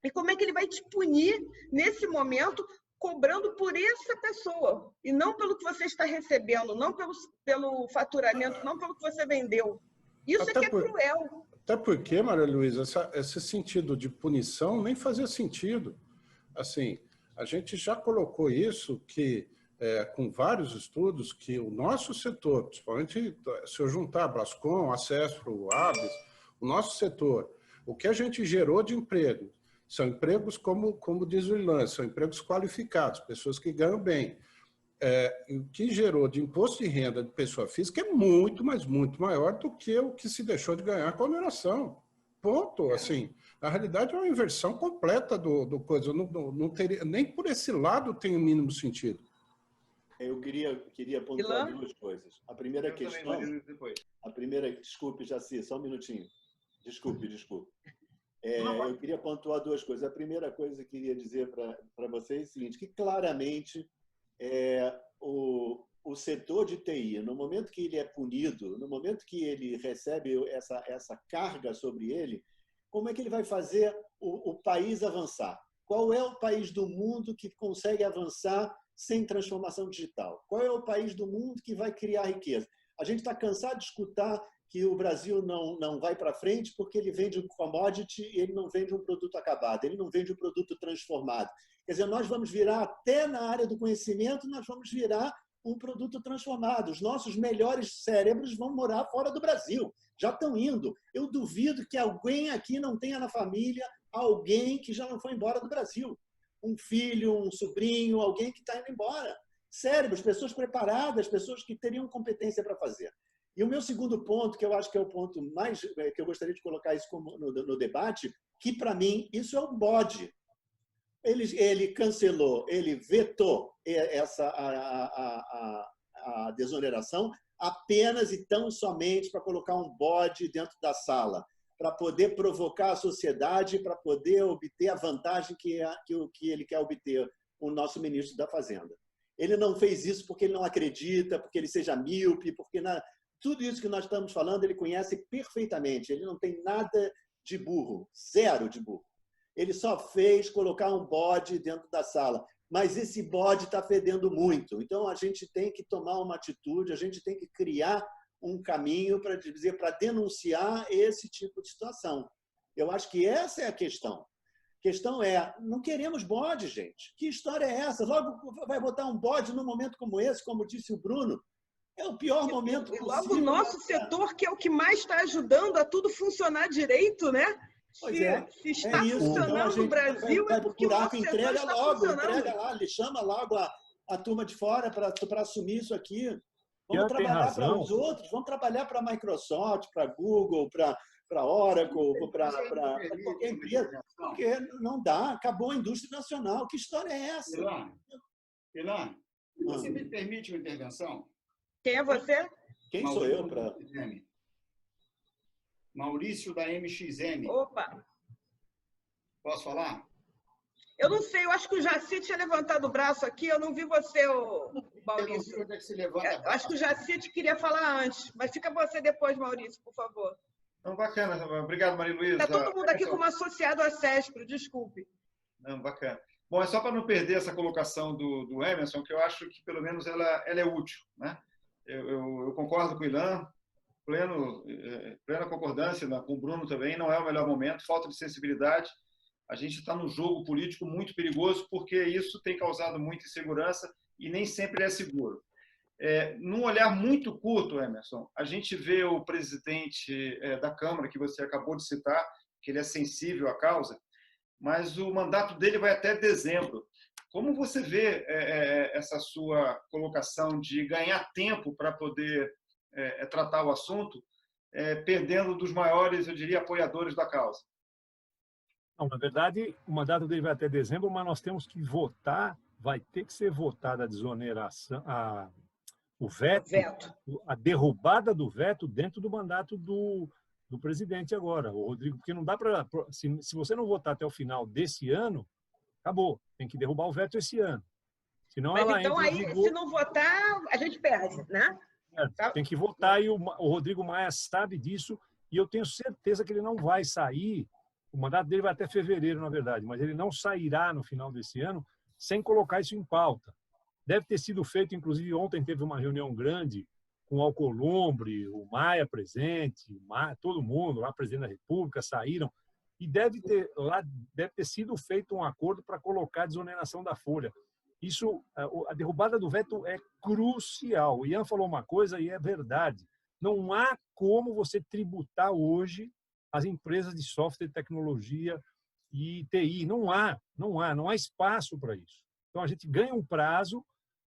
E como é que ele vai te punir nesse momento, cobrando por essa pessoa, e não pelo que você está recebendo, não pelo faturamento, não pelo que você vendeu. Isso é que é cruel. Até porque, Maria Luísa, esse sentido de punição nem fazia sentido. Assim, a gente já colocou isso que com vários estudos, que o nosso setor, principalmente se eu juntar a Brascom, a CESPRO, o ABS, o nosso setor, o que a gente gerou de emprego, são empregos, como diz o Ilan, são empregos qualificados, pessoas que ganham bem. O que gerou de imposto de renda de pessoa física é muito, mas muito maior do que o que se deixou de ganhar com a oneração. Ponto. Assim, na realidade, é uma inversão completa do coisa. Não teria, nem por esse lado tem o mínimo sentido. Eu queria pontuar duas coisas. A primeira questão... Desculpe, Jaci, só um minutinho. Desculpe. Eu queria pontuar duas coisas. A primeira coisa que eu queria dizer para vocês é o seguinte, que claramente o setor de TI, no momento que ele é punido, no momento que ele recebe essa carga sobre ele, como é que ele vai fazer o país avançar? Qual é o país do mundo que consegue avançar sem transformação digital? Qual é o país do mundo que vai criar riqueza? A gente está cansado de escutar que o Brasil não vai para frente porque ele vende um commodity e ele não vende um produto acabado, ele não vende um produto transformado. Quer dizer, nós vamos virar, até na área do conhecimento, nós vamos virar um produto transformado. Os nossos melhores cérebros vão morar fora do Brasil. Já estão indo. Eu duvido que alguém aqui não tenha na família alguém que já não foi embora do Brasil. Um filho, um sobrinho, alguém que está indo embora. Cérebros, pessoas preparadas, pessoas que teriam competência para fazer. E o meu segundo ponto, que eu acho que é o ponto mais que eu gostaria de colocar isso no debate, que para mim isso é um bode. Ele cancelou, ele vetou a desoneração apenas e tão somente para colocar um bode dentro da sala, para poder provocar a sociedade, para poder obter a vantagem que ele quer obter, o nosso ministro da Fazenda. Ele não fez isso porque ele não acredita, porque ele seja míope, porque tudo isso que nós estamos falando ele conhece perfeitamente. Ele não tem nada de burro, zero de burro. Ele só fez colocar um bode dentro da sala. Mas esse bode está fedendo muito. Então, a gente tem que tomar uma atitude, a gente tem que criar um caminho para dizer, para denunciar esse tipo de situação. Eu acho que essa é a questão. A questão é, não queremos bode, gente. Que história é essa? Logo vai botar um bode num momento como esse, como disse o Bruno. É o pior momento possível. Logo o nosso setor, que é o que mais está ajudando a tudo funcionar direito, né? Se está funcionando no Brasil, vai procurar que entrega logo, entrega lá, ele chama logo a turma de fora para assumir isso aqui. Vamos trabalhar para os outros, vamos trabalhar para a Microsoft, para a Google, para a Oracle, para qualquer empresa. Porque não dá, acabou a indústria nacional. Que história é essa? Ilan, você me permite uma intervenção? Quem é você? Quem sou eu para... Maurício da MXM. Opa! Posso falar? Eu não sei, eu acho que o Jaci tinha levantado o braço aqui, eu não vi você, Maurício. Eu acho que o Jaci queria falar antes, mas fica você depois, Maurício, por favor. Não, bacana, obrigado, Maria Luísa. Está todo mundo aqui como associado à CESPRO, desculpe. Não, bacana. Bom, é só para não perder essa colocação do Emerson, que eu acho que pelo menos ela é útil, né? Eu concordo com o Ilan, plena concordância com o Bruno também, não é o melhor momento, falta de sensibilidade. A gente está num jogo político muito perigoso porque isso tem causado muita insegurança e nem sempre é seguro. Num olhar muito curto, Emerson, a gente vê o presidente da Câmara, que você acabou de citar, que ele é sensível à causa, mas o mandato dele vai até dezembro. Como você vê essa sua colocação de ganhar tempo para poder tratar o assunto, perdendo dos maiores, eu diria, apoiadores da causa? Não, na verdade, o mandato dele vai até dezembro, mas nós temos que votar, vai ter que ser votada a desoneração, o veto, a derrubada do veto dentro do mandato do presidente agora, o Rodrigo, porque não dá para... Se você não votar até o final desse ano, acabou, tem que derrubar o veto esse ano. Senão mas ela então, aí, se não votar, a gente perde, né? Tem que votar e o Rodrigo Maia sabe disso e eu tenho certeza que ele não vai sair, o mandato dele vai até fevereiro, na verdade, mas ele não sairá no final desse ano sem colocar isso em pauta. Deve ter sido feito, inclusive ontem teve uma reunião grande com o Alcolumbre, o Maia presente, todo mundo lá, presidente da República, saíram e deve ter sido feito um acordo para colocar a desoneração da folha. Isso, a derrubada do veto é crucial. O Ian falou uma coisa e é verdade. Não há como você tributar hoje as empresas de software, tecnologia e TI. Não há espaço para isso. Então, a gente ganha um prazo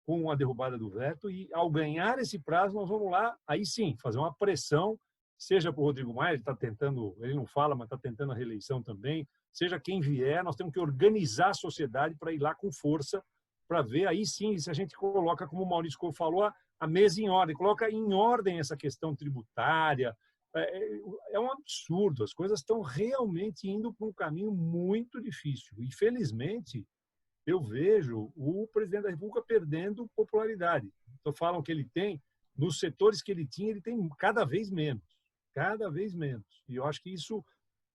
com a derrubada do veto e, ao ganhar esse prazo, nós vamos lá, aí sim, fazer uma pressão, seja para o Rodrigo Maia, ele está tentando, ele não fala, mas está tentando a reeleição também, seja quem vier, nós temos que organizar a sociedade para ir lá com força, para ver, aí sim, se a gente coloca, como o Maurício falou, a mesa em ordem, coloca em ordem essa questão tributária. É um absurdo, as coisas estão realmente indo para um caminho muito difícil. E, felizmente, eu vejo o presidente da República perdendo popularidade. Então, falam que ele tem, nos setores que ele tinha, ele tem cada vez menos. Cada vez menos. E eu acho que isso,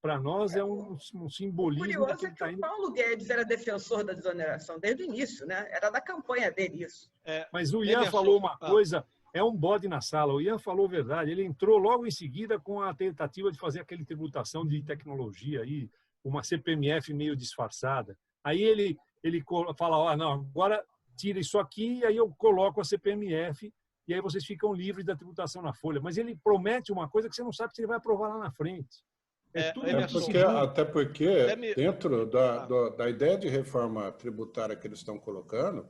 para nós, é um simbolismo. O curioso é que o Paulo Guedes era defensor da desoneração desde o início, né? Era da campanha dele isso. Mas o Ian falou uma coisa, é um bode na sala. O Ian falou a verdade. Ele entrou logo em seguida com a tentativa de fazer aquela tributação de tecnologia, aí, uma CPMF meio disfarçada. Aí ele ele fala, ó, não, agora tira isso aqui, e aí eu coloco a CPMF, e aí vocês ficam livres da tributação na folha. Mas ele promete uma coisa que você não sabe se ele vai aprovar lá na frente. Até porque dentro da ideia de reforma tributária que eles estão colocando,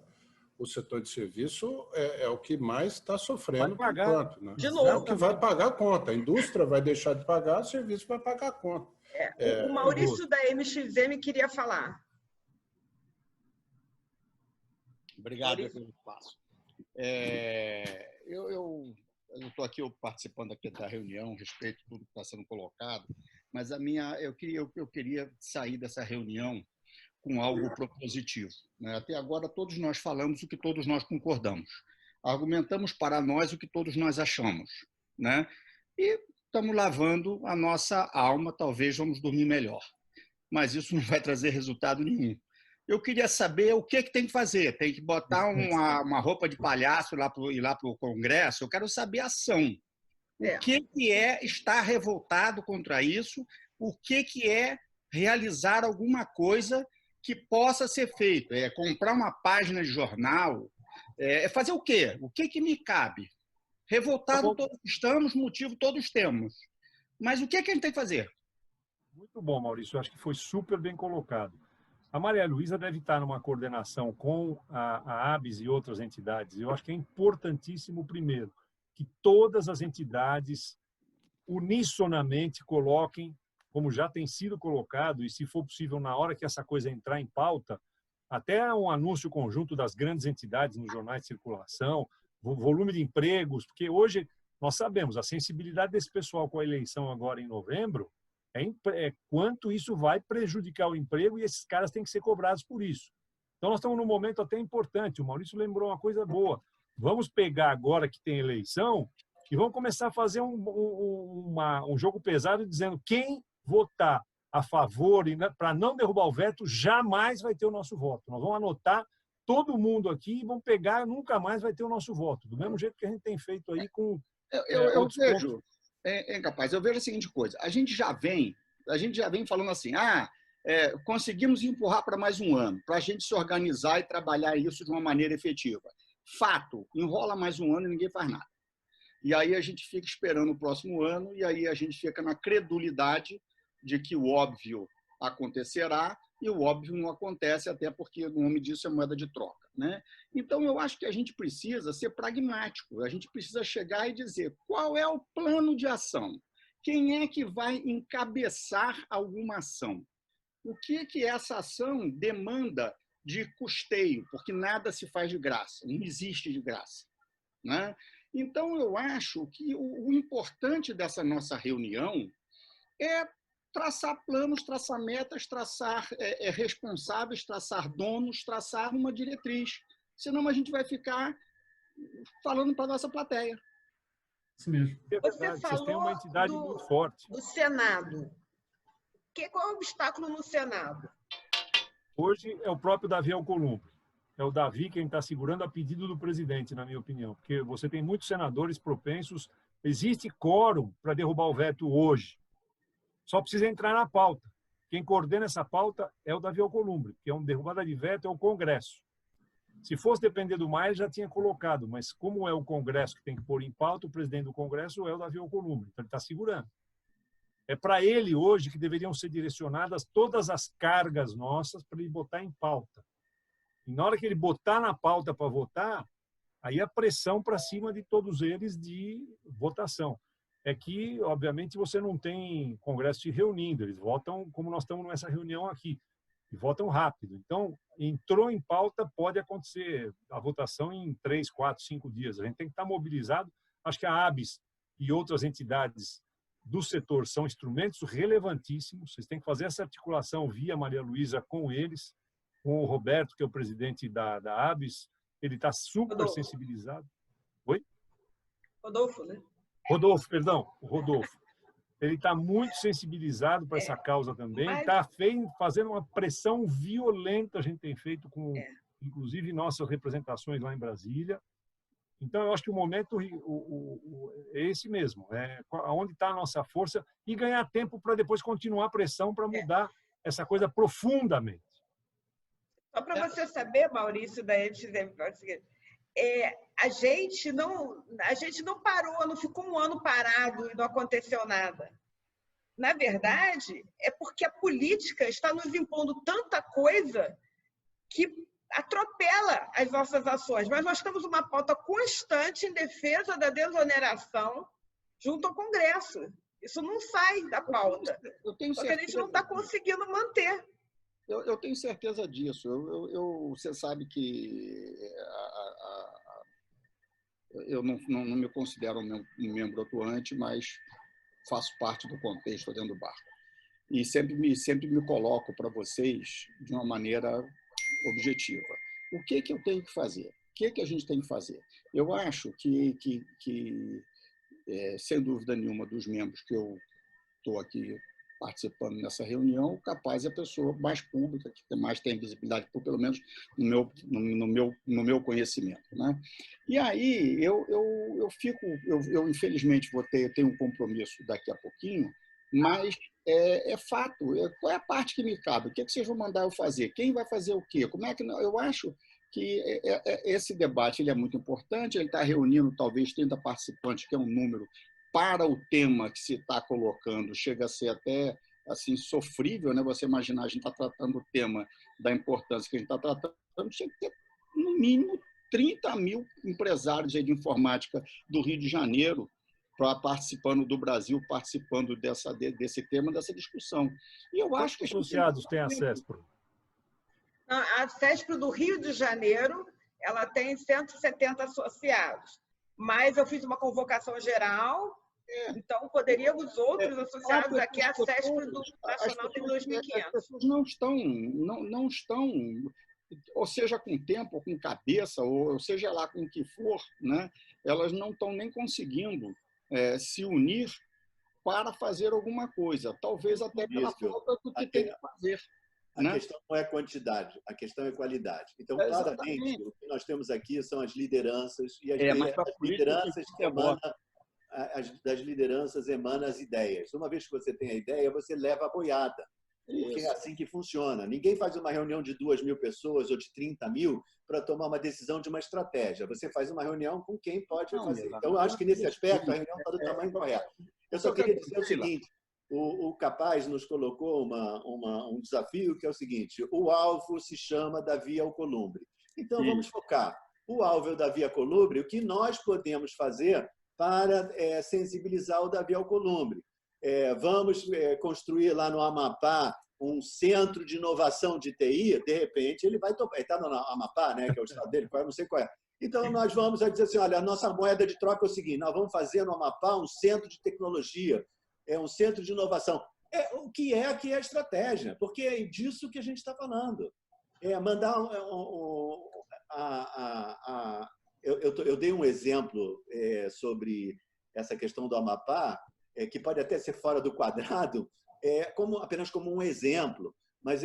o setor de serviço é o que mais está sofrendo por enquanto, né? De novo. É o que vai pagar a conta. A indústria vai deixar de pagar, o serviço vai pagar a conta. O Maurício da MXM queria falar. Obrigado pelo espaço. Eu estou aqui participando aqui da reunião, respeito tudo que está sendo colocado, mas eu queria sair dessa reunião com algo propositivo, né? Até agora, todos nós falamos o que todos nós concordamos. Argumentamos para nós o que todos nós achamos, né? E estamos lavando a nossa alma, talvez vamos dormir melhor. Mas isso não vai trazer resultado nenhum. Eu queria saber o que tem que fazer. Tem que botar uma roupa de palhaço ir lá para o Congresso? Eu quero saber a ação. O que é estar revoltado contra isso? O que é realizar alguma coisa que possa ser feito? É comprar uma página de jornal? É fazer o quê? O que me cabe? Revoltado todos estamos, motivo todos temos. Mas o que a gente tem que fazer? Muito bom, Maurício. Eu acho que foi super bem colocado. A Maria Luísa deve estar numa coordenação com a ABS e outras entidades. Eu acho que é importantíssimo, primeiro, que todas as entidades unissonamente coloquem, como já tem sido colocado, e se for possível, na hora que essa coisa entrar em pauta, até um anúncio conjunto das grandes entidades nos jornais de circulação, volume de empregos, porque hoje nós sabemos, a sensibilidade desse pessoal com a eleição agora em novembro é quanto isso vai prejudicar o emprego e esses caras têm que ser cobrados por isso. Então, nós estamos num momento até importante. O Maurício lembrou uma coisa boa. Vamos pegar agora que tem eleição e vamos começar a fazer um jogo pesado dizendo quem votar a favor e para não derrubar o veto jamais vai ter o nosso voto. Nós vamos anotar todo mundo aqui e vamos pegar, nunca mais vai ter o nosso voto. Do mesmo jeito que a gente tem feito aí com... Eu vejo... capaz, eu vejo a seguinte coisa, a gente já vem falando assim, conseguimos empurrar para mais um ano, para a gente se organizar e trabalhar isso de uma maneira efetiva. Fato, enrola mais um ano e ninguém faz nada. E aí a gente fica esperando o próximo ano e aí a gente fica na credulidade de que o óbvio acontecerá e o óbvio não acontece, até porque o nome disso é moeda de troca, né? Então, eu acho que a gente precisa ser pragmático, a gente precisa chegar e dizer qual é o plano de ação, quem é que vai encabeçar alguma ação, o que essa ação demanda de custeio, porque nada se faz de graça, não existe de graça, né? Então, eu acho que o importante dessa nossa reunião é traçar planos, traçar metas, traçar responsáveis, traçar donos, traçar uma diretriz. Senão a gente vai ficar falando para a nossa plateia. Isso mesmo. Você falou tem uma entidade muito forte. Do Senado. Qual é o obstáculo no Senado? Hoje é o próprio Davi Alcolumbre. É o Davi quem está segurando a pedido do presidente, na minha opinião. Porque você tem muitos senadores propensos. Existe quórum para derrubar o veto hoje. Só precisa entrar na pauta. Quem coordena essa pauta é o Davi Alcolumbre, que é uma derrubada de veto, é o Congresso. Se fosse depender do Maia, já tinha colocado, mas como é o Congresso que tem que pôr em pauta, o presidente do Congresso é o Davi Alcolumbre, então ele está segurando. É para ele hoje que deveriam ser direcionadas todas as cargas nossas para ele botar em pauta. E na hora que ele botar na pauta para votar, aí a pressão para cima de todos eles de votação. É que, obviamente, você não tem Congresso se reunindo, eles votam como nós estamos nessa reunião aqui, e votam rápido. Então, entrou em pauta, pode acontecer a votação em 3, 4, 5 dias. A gente tem que estar mobilizado. Acho que a ABS e outras entidades do setor são instrumentos relevantíssimos. Vocês têm que fazer essa articulação via Maria Luísa com eles, com o Roberto, que é o presidente da ABS. Ele está super sensibilizado. Oi? Rodolfo, né? Rodolfo, perdão, o Rodolfo. Ele está muito sensibilizado para essa causa também, está fazendo uma pressão violenta, a gente tem feito com, inclusive, nossas representações lá em Brasília. Então, eu acho que o momento é esse mesmo, onde está a nossa força e ganhar tempo para depois continuar a pressão para mudar essa coisa profundamente. Só para você saber, Maurício, daí a gente não parou, não ficou um ano parado e não aconteceu nada. Na verdade, é porque a política está nos impondo tanta coisa que atropela as nossas ações. Mas nós temos uma pauta constante em defesa da desoneração junto ao Congresso. Isso não sai da pauta. Porque a gente não está conseguindo manter. Eu tenho certeza disso. Você sabe que eu não me considero um membro atuante, mas faço parte do contexto dentro do barco. E sempre me coloco para vocês de uma maneira objetiva. O que eu tenho que fazer? O que a gente tem que fazer? Eu acho que sem dúvida nenhuma, dos membros que eu estou aqui participando nessa reunião, capaz é a pessoa mais pública, que mais tem visibilidade, pelo menos no meu conhecimento, né? E aí eu infelizmente tenho um compromisso daqui a pouquinho, mas é fato. Qual é a parte que me cabe? O que vocês vão mandar eu fazer? Quem vai fazer o quê? Como é que eu acho que esse debate ele é muito importante, ele está reunindo talvez 30 participantes, que é um número para o tema que se está colocando, chega a ser até assim, sofrível, né? Você imaginar, a gente está tratando o tema da importância que a gente está tratando, tinha que ter, no mínimo, 30 mil empresários aí de informática do Rio de Janeiro participando do Brasil, participando desse tema, dessa discussão. E eu acho que associados tem a CESPRO? A CESPRO do Rio de Janeiro, ela tem 170 associados, mas eu fiz uma convocação geral, então poderíamos outros associados aqui, a CESPRO do Nacional tem 2.500. As pessoas não estão, ou seja, com tempo, ou com cabeça, ou seja lá com o que for, né? Elas não estão nem conseguindo se unir para fazer alguma coisa, talvez até pela falta do que tem que fazer. A questão não é quantidade, a questão é qualidade. Então, claramente, o que nós temos aqui são as lideranças, e das lideranças emanam as ideias. Uma vez que você tem a ideia, você leva a boiada. Porque é assim que funciona. Ninguém faz uma reunião de 2.000 pessoas ou de 30 mil para tomar uma decisão de uma estratégia. Você faz uma reunião com quem pode fazer. Então, eu acho que, nesse aspecto, a reunião está do tamanho correto. Eu só queria dizer o seguinte: o Capaz nos colocou um desafio, que é o seguinte: o alvo se chama Davi Alcolumbre. Então, vamos focar. O alvo é o Davi Alcolumbre, o que nós podemos fazer para sensibilizar o Davi Alcolumbre. Vamos construir lá no Amapá um centro de inovação de TI, de repente ele vai topar. Ele está no Amapá, né, que é o estado dele, eu não sei qual é. Então, nós vamos dizer assim, olha, a nossa moeda de troca é o seguinte: nós vamos fazer no Amapá um centro de tecnologia, um centro de inovação. O que é aqui a estratégia, porque é disso que a gente está falando. Mandar eu dei um exemplo sobre essa questão do Amapá, que pode até ser fora do quadrado, apenas como um exemplo. Mas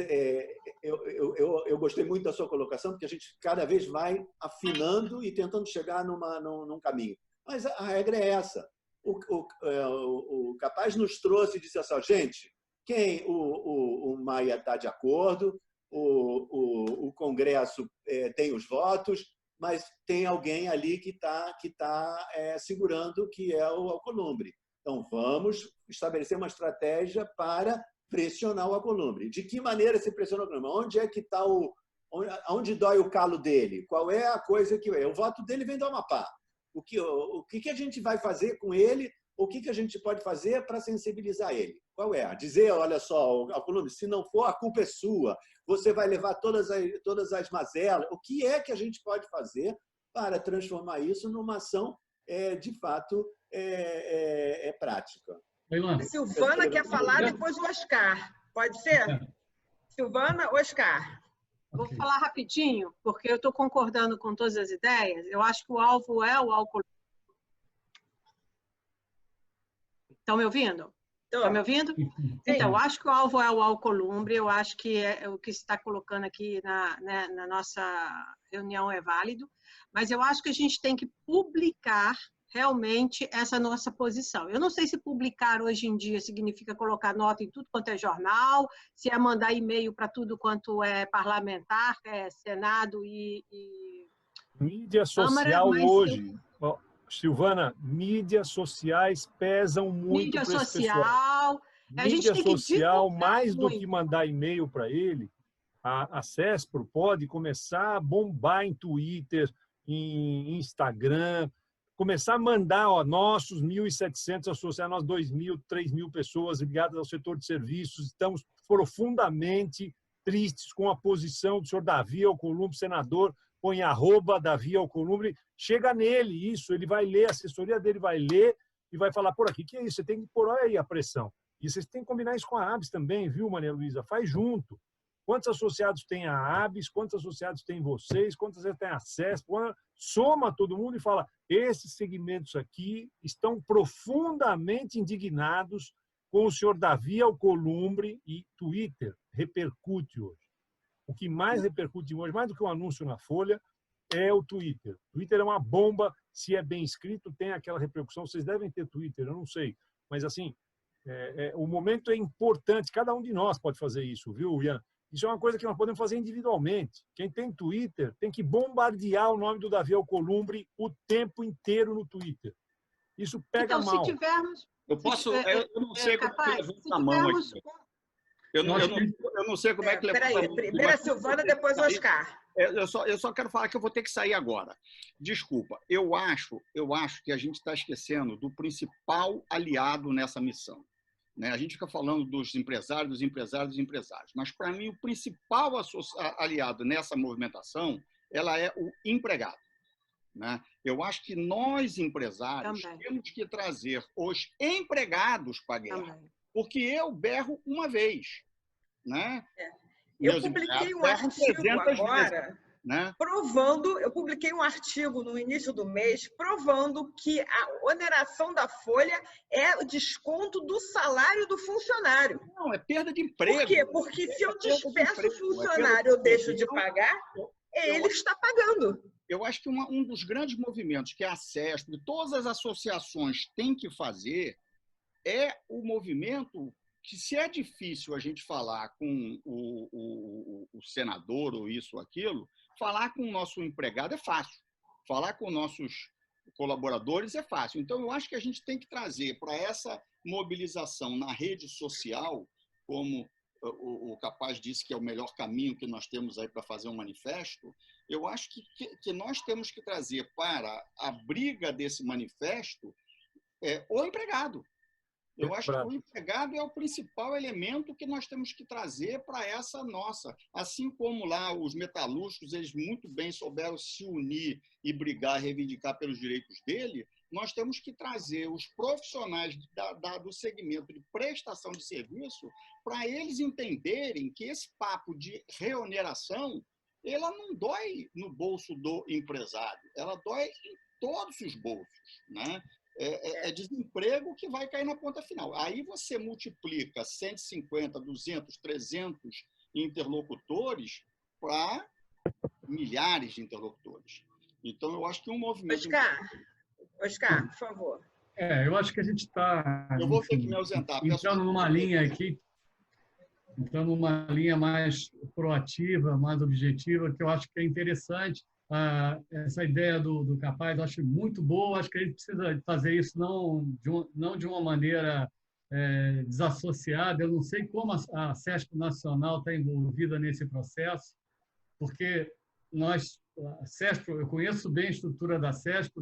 eu gostei muito da sua colocação, porque a gente cada vez vai afinando e tentando chegar num caminho. Mas a regra é essa. O Capaz nos trouxe e disse assim: gente, o Maia está de acordo, o Congresso tem os votos, mas tem alguém ali que está segurando, que é o Alcolumbre. Então, vamos estabelecer uma estratégia para pressionar o Alcolumbre. De que maneira se pressiona o Alcolumbre? Onde é que está onde dói o calo dele? Qual é a coisa que... O voto dele vem do Amapá. O que a gente vai fazer com ele? O que a gente pode fazer para sensibilizar ele? Qual é? Dizer, olha só, Alcolumbre, se não for, a culpa é sua. Você vai levar todas as mazelas. O que é que a gente pode fazer para transformar isso numa ação, de fato, prática? Silvana quer falar, depois o Oscar. Pode ser? Silvana, Oscar. Vou falar rapidinho, porque eu estou concordando com todas as ideias. Eu acho que o alvo é o Alcolumbre. Estão me ouvindo? Estão me ouvindo? Então, eu acho que o alvo é o Alcolumbre, eu acho que o que se está colocando aqui na nossa reunião é válido, mas eu acho que a gente tem que publicar realmente essa nossa posição. Eu não sei se publicar hoje em dia significa colocar nota em tudo quanto é jornal, se é mandar e-mail para tudo quanto é parlamentar, Senado e mídia Câmara, social mas hoje, Silvana, mídias sociais pesam muito mídia para esse pessoal. social, a gente Mídia tem que social, divulgar mais do que muito. mandar e-mail para ele, a CESPRO pode começar a bombar em Twitter, em Instagram, começar a mandar, nossos 1.700 associados, nós 2.000, 3.000 pessoas ligadas ao setor de serviços, estamos profundamente tristes com a posição do senhor Davi Alcolumbre, senador, põe @Davi Alcolumbre, chega nele isso, ele vai ler, a assessoria dele vai ler e vai falar, por aqui, que é isso? Você tem que pôr aí a pressão. E vocês têm que combinar isso com a ABS também, viu, Maria Luísa? Faz junto. Quantos associados tem a ABS? Quantos associados tem vocês? Quantos tem a CESP? Soma todo mundo e fala, esses segmentos aqui estão profundamente indignados com o senhor Davi Alcolumbre e Twitter repercute hoje. O que mais repercute hoje, mais do que um anúncio na Folha, é o Twitter. O Twitter é uma bomba, se é bem escrito, tem aquela repercussão. Vocês devem ter Twitter, eu não sei. Mas, assim, o momento é importante. Cada um de nós pode fazer isso, viu, Ian? Isso é uma coisa que nós podemos fazer individualmente. Quem tem Twitter tem que bombardear o nome do Davi Alcolumbre o tempo inteiro no Twitter. Isso pega então, mal. Se tivermos... Eu não sei como é que levanta a mão aqui. Eu não sei como é que levanta a mão. Primeiro a Silvana, depois o Oscar. Eu só quero falar que eu vou ter que sair agora. Desculpa, eu acho que a gente está esquecendo do principal aliado nessa missão. A gente fica falando dos empresários, mas, para mim, o principal aliado nessa movimentação ela é o empregado. Eu acho que nós, empresários, temos que trazer os empregados para a guerra, porque eu berro uma vez. Eu publiquei um artigo agora provando, eu publiquei um artigo no início do mês provando que a oneração da folha é o desconto do salário do funcionário. Não, é perda de emprego. Por quê? Porque se eu despeço o funcionário, eu deixo de pagar, ele está pagando. Eu acho que um dos grandes movimentos que a CESP e todas as associações têm que fazer é o movimento que, se é difícil a gente falar com o senador ou isso ou aquilo, falar com o nosso empregado é fácil. Falar com nossos colaboradores é fácil. Então, eu acho que a gente tem que trazer para essa mobilização na rede social, como o Capaz disse que é o melhor caminho que nós temos aí para fazer um manifesto, eu acho que nós temos que trazer para a briga desse manifesto o empregado. Eu acho que o empregado é o principal elemento que nós temos que trazer para essa nossa. Assim como lá os metalúrgicos, eles muito bem souberam se unir e brigar, reivindicar pelos direitos dele, nós temos que trazer os profissionais do segmento de prestação de serviço para eles entenderem que esse papo de reoneração, ela não dói no bolso do empresário, ela dói em todos os bolsos, É desemprego que vai cair na ponta final. Aí você multiplica 150, 200, 300 interlocutores para milhares de interlocutores. Então, eu acho que um movimento... Oscar, por favor. Eu acho que a gente está... Eu vou ter que me ausentar. Entrando numa linha aqui, entrando numa linha mais proativa, mais objetiva, que eu acho que é interessante. Essa ideia do Capaz, eu acho muito boa. Acho que a gente precisa fazer isso não de uma maneira desassociada. Eu não sei como a CESP Nacional está envolvida nesse processo, porque a CESP, eu conheço bem a estrutura da CESP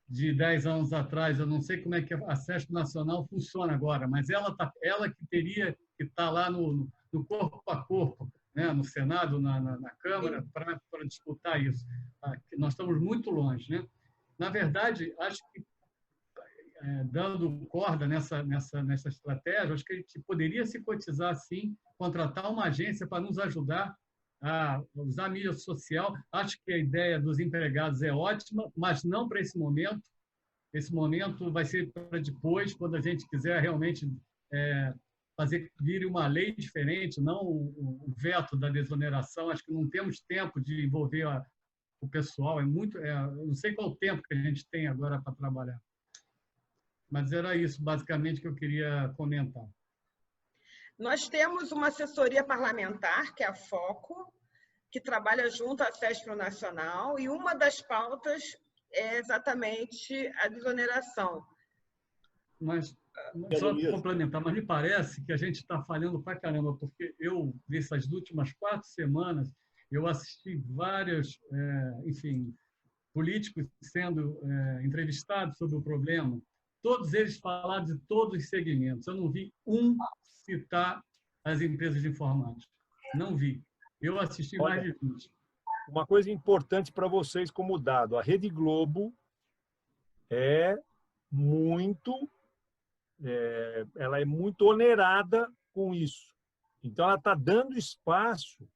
de 10 anos atrás. Eu não sei como é que a CESP Nacional funciona agora, mas ela que teria que estar lá no corpo a corpo, no Senado, na Câmara, para disputar isso. Nós estamos muito longe. Na verdade, acho que, dando corda nessa estratégia, acho que a gente poderia se cotizar, sim, contratar uma agência para nos ajudar a usar a mídia social. Acho que a ideia dos empregados é ótima, mas não para esse momento. Esse momento vai ser para depois, quando a gente quiser realmente fazer vir uma lei diferente, não o veto da desoneração. Acho que não temos tempo de envolver o pessoal. Eu não sei qual o tempo que a gente tem agora para trabalhar. Mas era isso, basicamente, que eu queria comentar. Nós temos uma assessoria parlamentar, que é a FOCO, que trabalha junto à CESPRO Nacional, e uma das pautas é exatamente a desoneração. Mas, só para complementar, mas me parece que a gente está falhando pra caramba, porque eu, nessas últimas 4 semanas, eu assisti vários, enfim, políticos sendo entrevistados sobre o problema, todos eles falaram de todos os segmentos. Eu não vi um citar as empresas de informática. Não vi. Eu assisti mais de 20. Uma coisa importante para vocês como dado, a Rede Globo ela é muito onerada com isso. Então, ela está dando espaço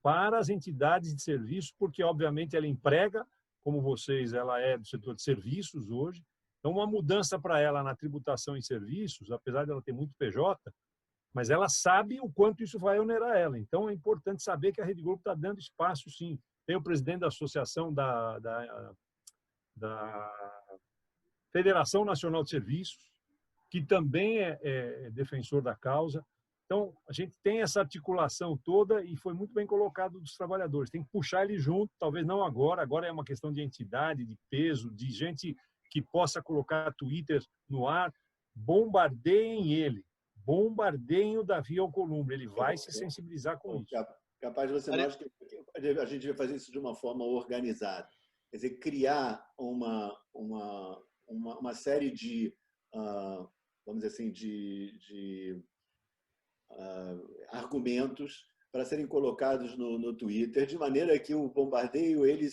para as entidades de serviço, porque, obviamente, ela emprega, como vocês, ela é do setor de serviços hoje. Então, uma mudança para ela na tributação em serviços, apesar de ela ter muito PJ, mas ela sabe o quanto isso vai onerar ela. Então, é importante saber que a Rede Globo está dando espaço, sim. Tem o presidente da Associação da Federação Nacional de Serviços, que também é defensor da causa. Então, a gente tem essa articulação toda e foi muito bem colocado dos trabalhadores. Tem que puxar ele junto, talvez não agora. Agora é uma questão de entidade, de peso, de gente que possa colocar Twitter no ar. Bombardeiem ele. Bombardeiem o Davi Alcolumbre. Ele vai se sensibilizar com isso. Capaz você não acha que a gente vai fazer isso de uma forma organizada. Quer dizer, criar uma série de, vamos dizer assim, de argumentos para serem colocados no Twitter, de maneira que o bombardeio ele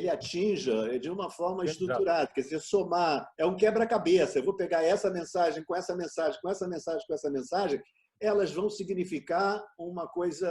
atinja de uma forma estruturada, quer dizer, somar, é um quebra-cabeça. Eu vou pegar essa mensagem com essa mensagem, com essa mensagem, com essa mensagem, elas vão significar uma coisa,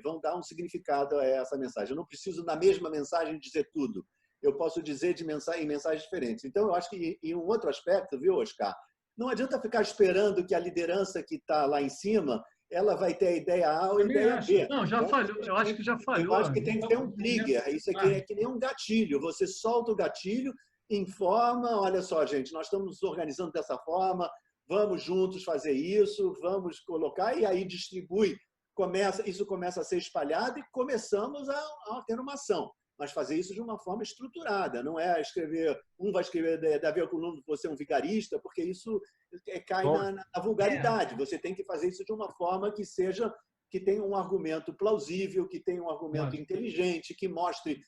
vão dar um significado a essa mensagem. Eu não preciso, na mesma mensagem, dizer tudo. Eu posso dizer em mensagens diferentes. Então, eu acho que, em um outro aspecto, viu, Oscar? Não adianta ficar esperando que a liderança que está lá em cima ela vai ter a ideia A ou a ideia B. Não, já falhou. Eu acho que já falhou. Eu acho que tem que ter um trigger. Isso aqui é que nem um gatilho. Você solta o gatilho, informa, olha só, gente, nós estamos nos organizando dessa forma, vamos juntos fazer isso, vamos colocar, e aí distribui. Isso começa a ser espalhado e começamos a ter uma ação. Mas fazer isso de uma forma estruturada, não é escrever, vai escrever Davi Alcolumbre por ser um vigarista, porque isso cai na vulgaridade. Você tem que fazer isso de uma forma que tenha um argumento plausível, que tenha um argumento inteligente, que mostre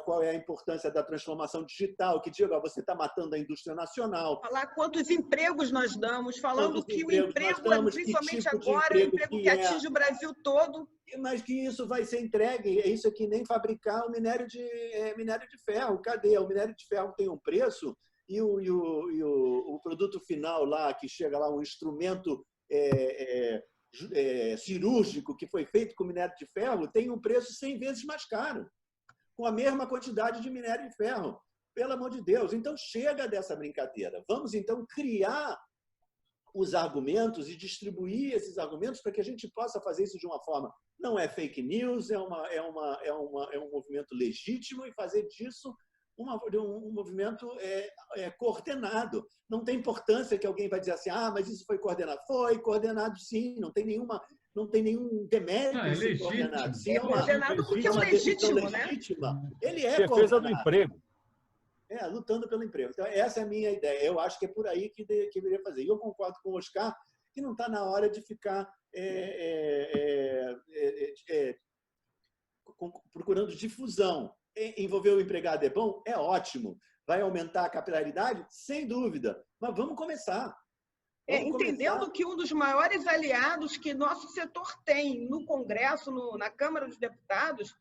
qual é a importância da transformação digital, que diga, você está matando a indústria nacional. Falar quantos empregos nós damos, falando que o emprego, principalmente agora, é um emprego que atinge o Brasil todo. Mas que isso vai ser entregue, isso é que nem fabricar o minério de ferro. Cadê? O minério de ferro tem um preço e o produto final lá, que chega lá, um instrumento cirúrgico que foi feito com minério de ferro, tem um preço 100 vezes mais caro, com a mesma quantidade de minério de ferro. Pelo amor de Deus. Então, chega dessa brincadeira. Vamos, então, criar os argumentos e distribuir esses argumentos para que a gente possa fazer isso de uma forma. Não é fake news, é um movimento legítimo, e fazer disso um movimento coordenado. Não tem importância que alguém vai dizer assim, mas isso foi coordenado. Foi coordenado, sim, não tem nenhum demérito em ser coordenado. Sim, coordenado porque é legítimo, né? Ele é defesa do emprego. Lutando pelo emprego. Então, essa é a minha ideia. Eu acho que é por aí que deveria fazer. E eu concordo com o Oscar que não está na hora de ficar procurando difusão. Envolver o empregado é bom? É ótimo. Vai aumentar a capilaridade? Sem dúvida. Mas vamos começar. Entendendo que um dos maiores aliados que nosso setor tem no Congresso, na Câmara dos Deputados,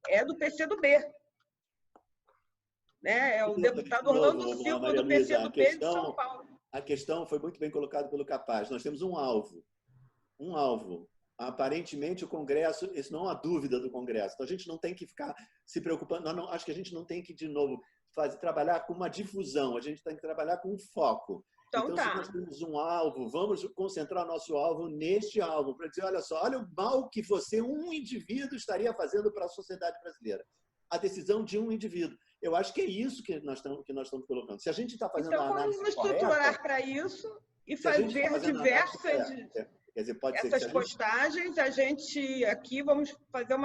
é do PCdoB. É o deputado Orlando Silva, do PCdoB de São Paulo. A questão foi muito bem colocada pelo Capaz. Nós temos um alvo. Aparentemente, o Congresso, isso não é uma dúvida do Congresso. Então, a gente não tem que ficar se preocupando. Acho que a gente não tem que, de novo, trabalhar com uma difusão. A gente tem que trabalhar com um foco. Então, se nós temos um alvo, vamos concentrar nosso alvo neste alvo, para dizer, olha só, olha o mal que você, um indivíduo, estaria fazendo para a sociedade brasileira. A decisão de um indivíduo. Eu acho que é isso que nós estamos colocando. Se a gente está fazendo a análise vamos correta... estruturar para isso e fazer diversas... Quer dizer, pode essas ser postagens, a gente aqui vamos fazer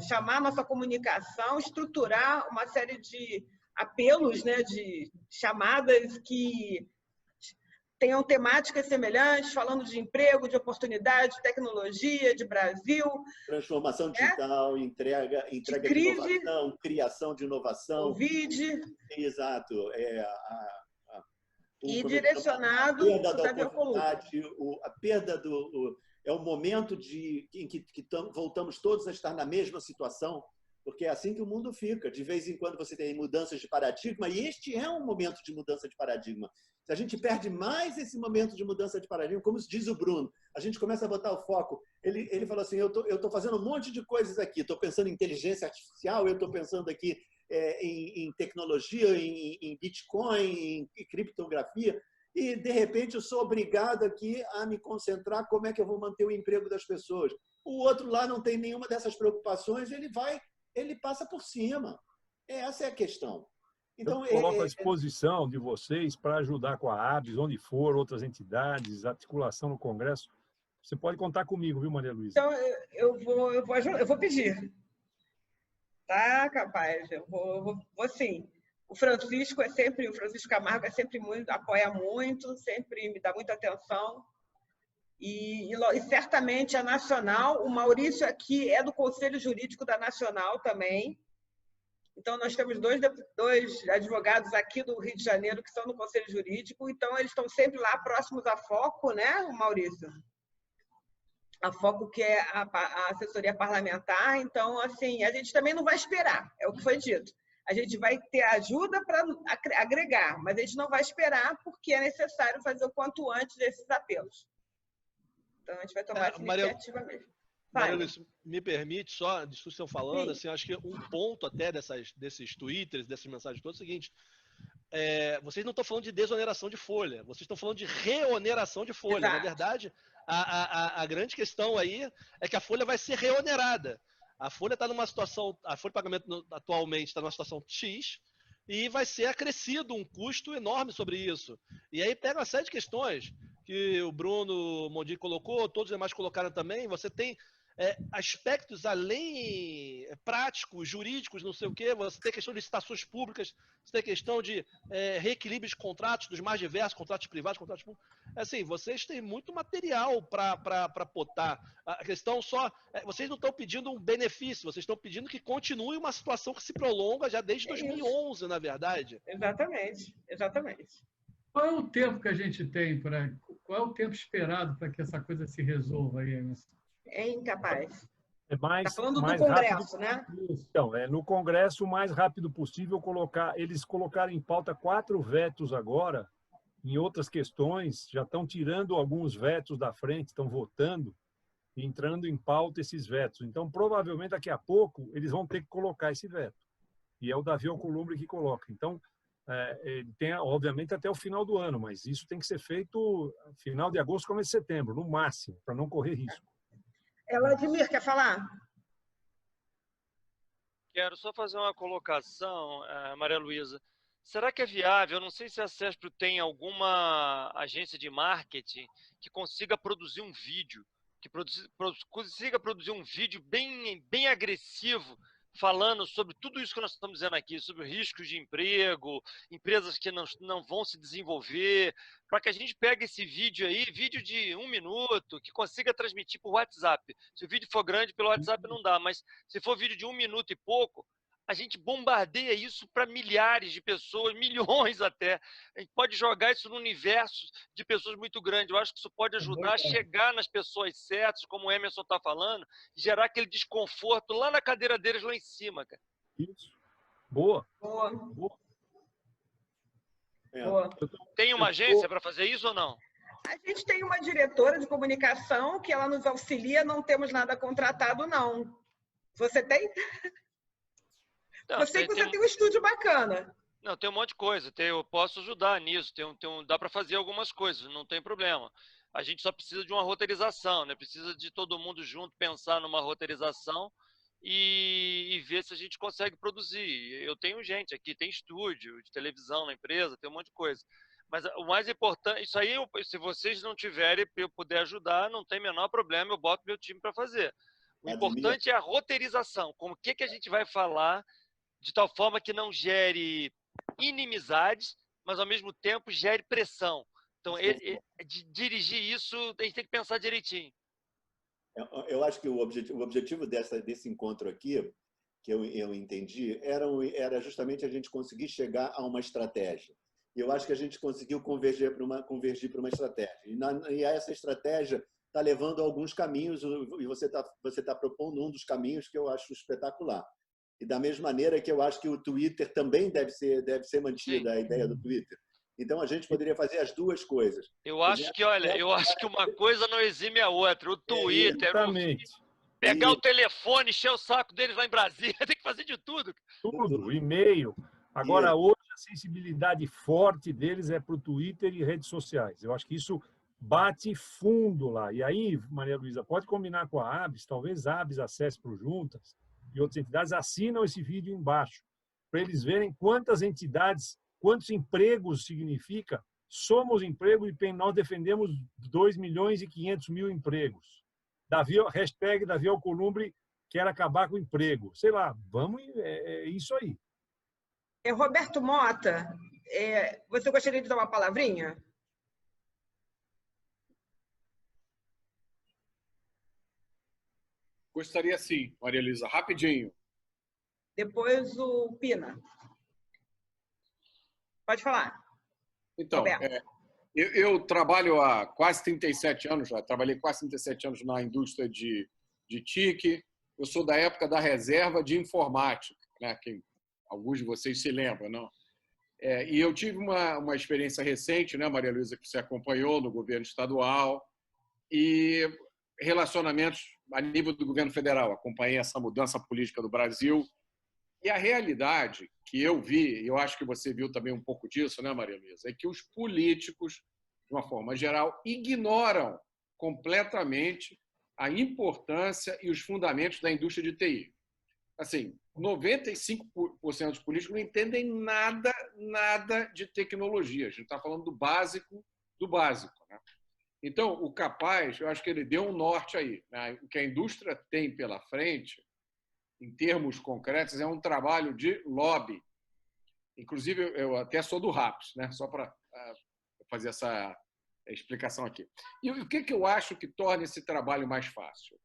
chamar a nossa comunicação, estruturar uma série de apelos, né, de chamadas que tenham temáticas semelhantes, falando de emprego, de oportunidade, de tecnologia, de Brasil. Transformação digital, entrega de crise, inovação, criação de inovação. Covid. Exato. E direcionado a perda do... É o momento em que voltamos todos a estar na mesma situação, porque é assim que o mundo fica. De vez em quando você tem mudanças de paradigma, e este é um momento de mudança de paradigma. Se a gente perde mais esse momento de mudança de paradigma, como diz o Bruno, a gente começa a botar o foco. Ele falou assim, eu estou fazendo um monte de coisas aqui, estou pensando em inteligência artificial, eu estou pensando aqui em tecnologia, em Bitcoin, em criptografia, e, de repente, eu sou obrigado aqui a me concentrar como é que eu vou manter o emprego das pessoas. O outro lá não tem nenhuma dessas preocupações, ele passa por cima. Essa é a questão. Então, eu coloco à disposição de vocês para ajudar com a ABS, onde for, outras entidades, articulação no Congresso. Você pode contar comigo, viu, Maria Luísa? Então, eu vou pedir. Tá, capaz. Eu vou sim. O Francisco Camargo apoia muito, sempre me dá muita atenção. E certamente a Nacional, o Maurício aqui é do Conselho Jurídico da Nacional também. Então, nós temos dois advogados aqui do Rio de Janeiro que são do Conselho Jurídico, então eles estão sempre lá próximos à Foco, né, Maurício? A Foco, que é a assessoria parlamentar. Então, assim, a gente também não vai esperar, é o que foi dito. A gente vai ter ajuda para agregar, mas a gente não vai esperar porque é necessário fazer o quanto antes desses apelos. Então, a gente vai tomar essa iniciativa mesmo. Maria Luísa, me permite só, disso que estão falando, assim, acho que um ponto até desses twitters, dessas mensagens todas, é o seguinte, vocês não estão falando de desoneração de folha, vocês estão falando de reoneração de folha. Exato. Na verdade, a grande questão aí é que a folha vai ser reonerada. A folha está numa situação, a folha de pagamento atualmente está numa situação X e vai ser acrescido um custo enorme sobre isso. E aí pega uma série de questões que o Bruno Mondi colocou, todos os demais colocaram também. Você tem aspectos além práticos, jurídicos, não sei o quê. Você tem questão de licitações públicas, você tem questão de reequilíbrio de contratos, dos mais diversos, contratos privados, contratos públicos. Assim, vocês têm muito material para botar. A questão vocês não estão pedindo um benefício, vocês estão pedindo que continue uma situação que se prolonga já desde 2011, na verdade. Exatamente, exatamente. Qual é o tempo que a gente tem qual é o tempo esperado para que essa coisa se resolva aí, Emerson? É incapaz. Está falando do Congresso, né? Então, no Congresso, o mais rápido possível, eles colocaram em pauta 4 vetos agora, em outras questões, já estão tirando alguns vetos da frente, estão votando, e entrando em pauta esses vetos. Então, provavelmente, daqui a pouco, eles vão ter que colocar esse veto. E é o Davi Alcolumbre que coloca. Então, ele tem, obviamente, até o final do ano, mas isso tem que ser feito final de agosto, começo de setembro, no máximo, para não correr risco. Vladimir, quer falar? Quero só fazer uma colocação, Maria Luísa. Será que é viável? Eu não sei se a CESPRO tem alguma agência de marketing que consiga produzir um vídeo, consiga produzir um vídeo bem agressivo, falando sobre tudo isso que nós estamos dizendo aqui, sobre riscos de emprego, empresas que não vão se desenvolver, para que a gente pegue esse vídeo aí, vídeo de 1 minuto, que consiga transmitir por WhatsApp. Se o vídeo for grande, pelo WhatsApp não dá, mas se for vídeo de 1 minuto e pouco, a gente bombardeia isso para milhares de pessoas, milhões até. A gente pode jogar isso no universo de pessoas muito grande. Eu acho que isso pode ajudar a chegar nas pessoas certas, como o Emerson está falando, e gerar aquele desconforto lá na cadeira deles, lá em cima, cara. Isso. Boa. Tem uma agência para fazer isso ou não? A gente tem uma diretora de comunicação que ela nos auxilia, não temos nada contratado, não. Você tem? Eu sei que você tem um estúdio bacana. Não, tem um monte de coisa. Eu posso ajudar nisso. Dá para fazer algumas coisas, não tem problema. A gente só precisa de uma roteirização, né? Precisa de todo mundo junto pensar numa roteirização e ver se a gente consegue produzir. Eu tenho gente aqui, tem estúdio de televisão na empresa, tem um monte de coisa. Mas o mais importante, isso aí, se vocês não tiverem, eu puder ajudar, não tem menor problema, eu boto meu time para fazer. O importante é a roteirização. Como que a gente vai falar de tal forma que não gere inimizades, mas ao mesmo tempo gere pressão. Então, dirigir isso, a gente tem que pensar direitinho. Eu acho que o objetivo desse encontro aqui, que eu entendi, era justamente a gente conseguir chegar a uma estratégia. E eu acho que a gente conseguiu convergir para uma estratégia. E essa estratégia está levando a alguns caminhos, e você tá propondo um dos caminhos que eu acho espetacular. E da mesma maneira que eu acho que o Twitter também deve ser mantida, a ideia do Twitter. Então a gente poderia fazer as duas coisas. Eu acho que uma coisa não exime a outra. O Twitter, pegar o telefone, encher o saco deles lá em Brasília, tem que fazer de tudo. Tudo, e-mail. Agora, hoje, a sensibilidade forte deles é para o Twitter e redes sociais. Eu acho que isso bate fundo lá. E aí, Maria Luísa, pode combinar com a ABS, talvez a ABS acesse para o Juntas e outras entidades assinam esse vídeo embaixo, para eles verem quantas entidades, quantos empregos significa. Somos emprego e nós defendemos 2.500.000 empregos. Hashtag Davi Alcolumbre quer acabar com o emprego. Sei lá, vamos, é isso aí. Roberto Mota, você gostaria de dar uma palavrinha? Gostaria sim, Maria Elisa, rapidinho. Depois o Pina. Pode falar. Então, eu trabalho há quase 37 anos, já trabalhei quase 37 anos na indústria de TIC. Eu sou da época da reserva de informática, né? Que alguns de vocês se lembram, não? E eu tive uma experiência recente, né, Maria Luísa, que você acompanhou no governo estadual, e relacionamentos a nível do governo federal. Acompanhei essa mudança política do Brasil. E a realidade que eu vi, e eu acho que você viu também um pouco disso, né, Maria Luísa, é que os políticos, de uma forma geral, ignoram completamente a importância e os fundamentos da indústria de TI. Assim, 95% dos políticos não entendem nada de tecnologia. A gente está falando do básico, né? Então, o Capaz, eu acho que ele deu um norte aí, né? O que a indústria tem pela frente, em termos concretos, é um trabalho de lobby. Inclusive, eu até sou do RAPS, né? Só para fazer essa explicação aqui. E o que eu acho que torna esse trabalho mais fácil?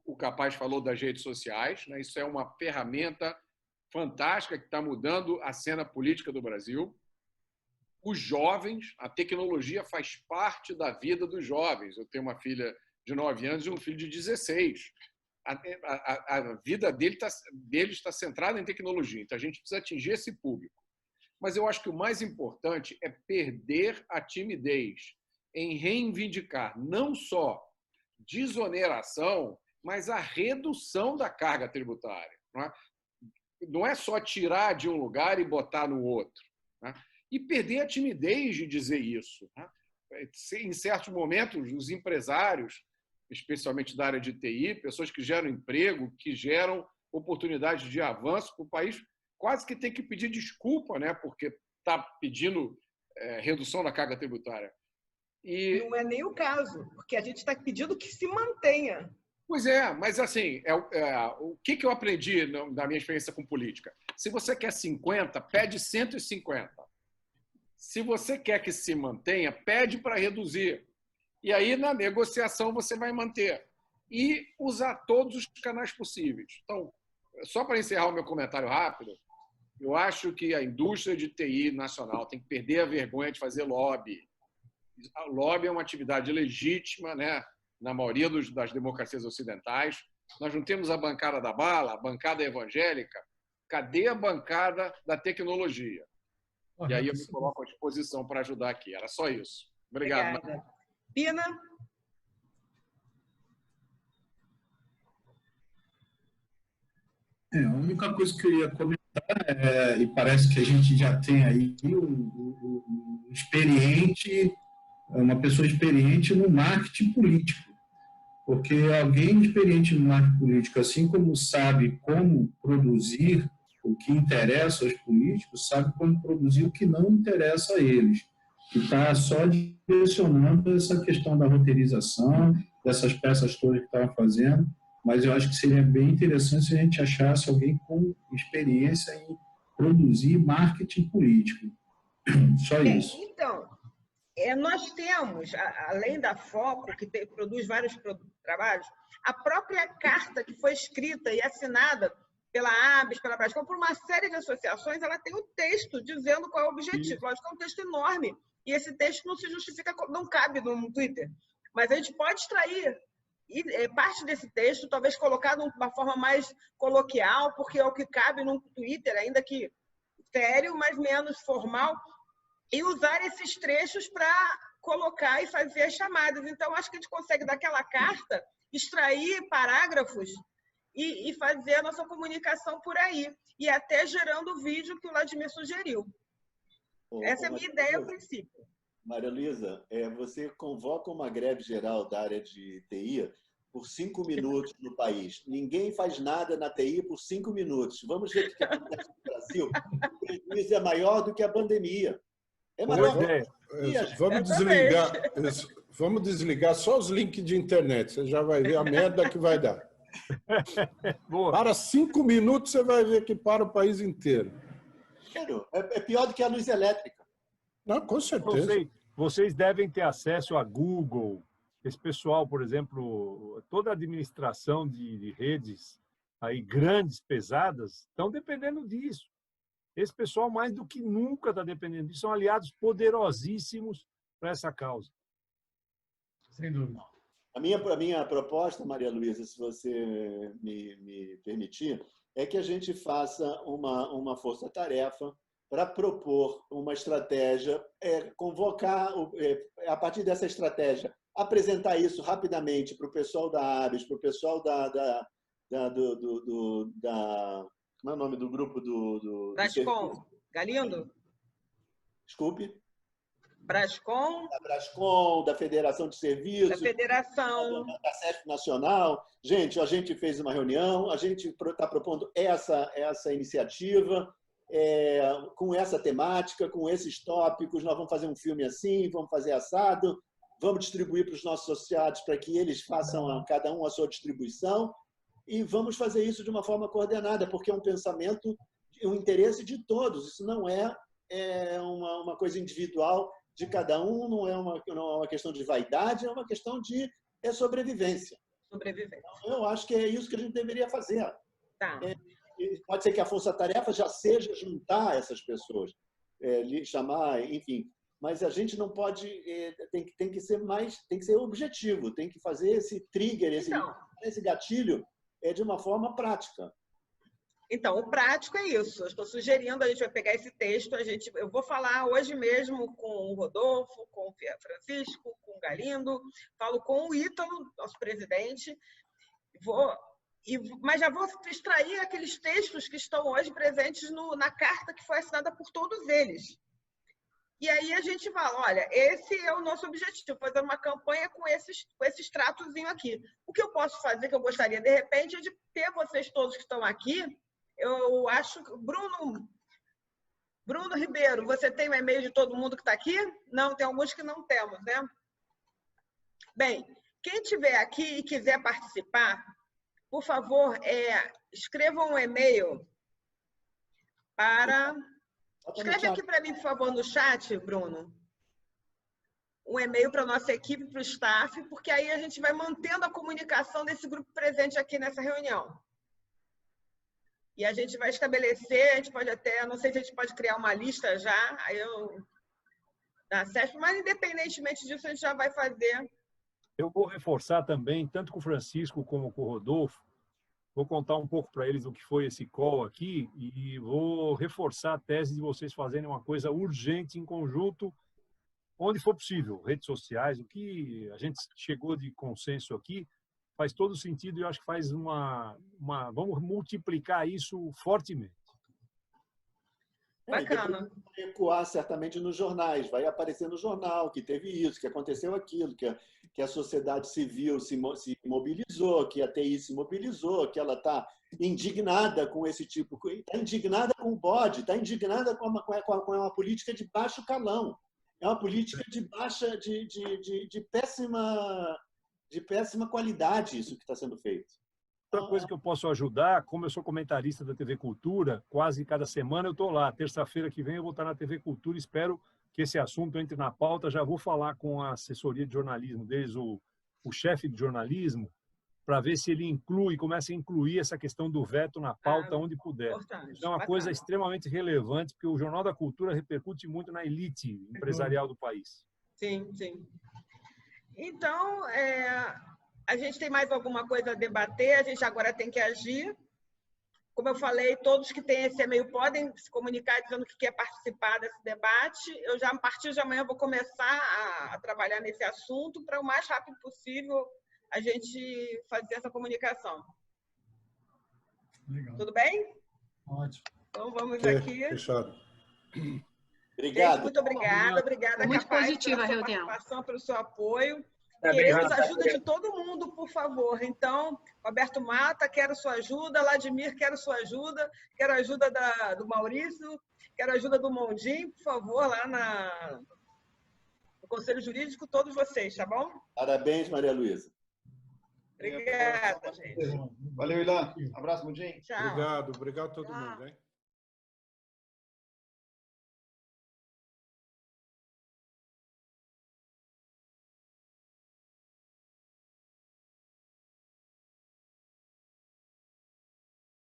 O Capaz falou das redes sociais, né? Isso é uma ferramenta fantástica que está mudando a cena política do Brasil. Os jovens, a tecnologia faz parte da vida dos jovens. Eu tenho uma filha de 9 anos e um filho de 16. A vida deles está centrada em tecnologia, então a gente precisa atingir esse público. Mas eu acho que o mais importante é perder a timidez em reivindicar não só desoneração, mas a redução da carga tributária. Não é só tirar de um lugar e botar no outro. E perder a timidez de dizer isso. Em certos momentos, os empresários, especialmente da área de TI, pessoas que geram emprego, que geram oportunidades de avanço para o país, quase que tem que pedir desculpa, né, porque está pedindo redução da carga tributária. E não é nem o caso, porque a gente está pedindo que se mantenha. Pois é, mas assim, o que eu aprendi na minha experiência com política? Se você quer 50, pede 150. Se você quer que se mantenha, pede para reduzir. E aí, na negociação, você vai manter. E usar todos os canais possíveis. Então, só para encerrar o meu comentário rápido, eu acho que a indústria de TI nacional tem que perder a vergonha de fazer lobby. O lobby é uma atividade legítima, né, na maioria das democracias ocidentais. Nós não temos a bancada da bala, a bancada evangélica. Cadê a bancada da tecnologia? E aí eu me coloco à disposição para ajudar aqui. Era só isso. Obrigado. Obrigada. Pina? A única coisa que eu ia comentar E parece que a gente já tem aí uma pessoa experiente no marketing político, porque alguém experiente no marketing político, assim como sabe como produzir o que interessa aos políticos, sabe como produzir o que não interessa a eles, que está só direcionando essa questão da roteirização, dessas peças todas que estava fazendo, mas eu acho que seria bem interessante se a gente achasse alguém com experiência em produzir marketing político. Só isso. Então, nós temos, além da Foco, que produz vários trabalhos, a própria carta que foi escrita e assinada pela ABS, pela Brascom, por uma série de associações, ela tem um texto dizendo qual é o objetivo. Lógico que é um texto enorme, e esse texto não se justifica, não cabe no Twitter. Mas a gente pode extrair parte desse texto, talvez colocar de uma forma mais coloquial, porque é o que cabe no Twitter, ainda que sério, mas menos formal, e usar esses trechos para colocar e fazer as chamadas. Então, acho que a gente consegue, daquela carta, extrair parágrafos e fazer a nossa comunicação por aí. E até gerando o vídeo que o Vladimir sugeriu. Essa é a minha ideia, a princípio. Maria Luísa, você convoca uma greve geral da área de TI por 5 minutos no país. Ninguém faz nada na TI por 5 minutos. Vamos ver o que acontece no Brasil. O prejuízo é maior do que a pandemia. É maior. Vamos desligar só os links de internet. Você já vai ver a merda que vai dar. Para 5 minutos, você vai ver que para o país inteiro. É pior do que a luz elétrica. Não, com certeza. Vocês devem ter acesso a Google. Esse pessoal, por exemplo, toda a administração de redes aí grandes, pesadas, estão dependendo disso. Esse pessoal, mais do que nunca, está dependendo disso. São aliados poderosíssimos para essa causa. Sem dúvida. A minha proposta, Maria Luísa, se você me permitir, é que a gente faça uma força-tarefa para propor uma estratégia, convocar, a partir dessa estratégia, apresentar isso rapidamente para o pessoal da ABS, para o pessoal como é o nome do grupo Brascom. Galindo? Desculpe? Brascom. Da Brascom, da Federação de Serviços. Da Federação. Da CESP Nacional. Gente, a gente fez uma reunião, a gente está propondo essa iniciativa, com essa temática, com esses tópicos. Nós vamos fazer um filme assim, vamos fazer assado, vamos distribuir para os nossos associados para que eles façam cada um a sua distribuição. E vamos fazer isso de uma forma coordenada, porque é um pensamento, um interesse de todos. Isso não é uma coisa individual de cada um, não é uma questão de vaidade, é uma questão de sobrevivência. Sobrevivência. Então, eu acho que é isso que a gente deveria fazer. Tá. Pode ser que a força-tarefa já seja juntar essas pessoas, chamar, enfim. Mas a gente não pode, tem que ser objetivo, tem que fazer esse trigger, esse gatilho de uma forma prática. Então, o prático é isso. Eu estou sugerindo, a gente vai pegar esse texto, eu vou falar hoje mesmo com o Rodolfo, com o Francisco, com o Galindo, falo com o Ítalo, nosso presidente, mas já vou extrair aqueles textos que estão hoje presentes na carta que foi assinada por todos eles. E aí a gente fala, olha, esse é o nosso objetivo, fazer uma campanha com esse tratozinho aqui. O que eu posso fazer, que eu gostaria, de repente, é de ter vocês todos que estão aqui. Eu acho que Bruno Ribeiro, você tem o e-mail de todo mundo que está aqui? Não, tem alguns que não temos, né? Bem, quem estiver aqui e quiser participar, por favor, escreva um e-mail para... Escreve aqui para mim, por favor, no chat, Bruno, um e-mail para a nossa equipe, para o staff, porque aí a gente vai mantendo a comunicação desse grupo presente aqui nessa reunião. E a gente vai estabelecer, a gente pode até, não sei se a gente pode criar uma lista já, da CESP, mas independentemente disso, a gente já vai fazer. Eu vou reforçar também, tanto com o Francisco como com o Rodolfo, vou contar um pouco para eles o que foi esse call aqui e vou reforçar a tese de vocês fazerem uma coisa urgente em conjunto, onde for possível, redes sociais, o que a gente chegou de consenso aqui, faz todo sentido e eu acho que faz vamos multiplicar isso fortemente. Bacana. Vai ecoar certamente nos jornais, vai aparecer no jornal que teve isso, que aconteceu aquilo, que a sociedade civil se mobilizou, que a TI se mobilizou, que ela está indignada com esse tipo, está indignada com o bode, está indignada com uma política de baixo calão. É uma política de baixa, de péssima qualidade isso que está sendo feito. Outra coisa que eu posso ajudar, como eu sou comentarista da TV Cultura, quase cada semana eu estou lá. Terça-feira que vem eu vou estar na TV Cultura, espero que esse assunto entre na pauta. Já vou falar com a assessoria de jornalismo deles, o chefe de jornalismo, para ver se ele começa a incluir essa questão do veto na pauta onde puder. Isso é uma coisa extremamente relevante, porque o Jornal da Cultura repercute muito na elite empresarial do país. Sim, sim. Então, a gente tem mais alguma coisa a debater, a gente agora tem que agir. Como eu falei, todos que têm esse e-mail podem se comunicar dizendo que quer participar desse debate. Eu já, a partir de amanhã, vou começar a trabalhar nesse assunto para o mais rápido possível a gente fazer essa comunicação. Legal. Tudo bem? Ótimo. Então, vamos aqui. Fechado. Obrigado. Gente, muito obrigada. Obrigada, muito Capaz, positiva a pela sua reunião. participação, pelo seu apoio. Obrigado. Queremos a ajuda de todo mundo, por favor. Então, Roberto Mata, quero sua ajuda. Vladimir, quero sua ajuda. Quero a ajuda do Maurício. Quero a ajuda do Mondim, por favor, lá no Conselho Jurídico, todos vocês, tá bom? Parabéns, Maria Luísa. Obrigada, gente. Valeu, Ilan. Abraço, Mundinho. Tchau. Obrigado a todo mundo, hein?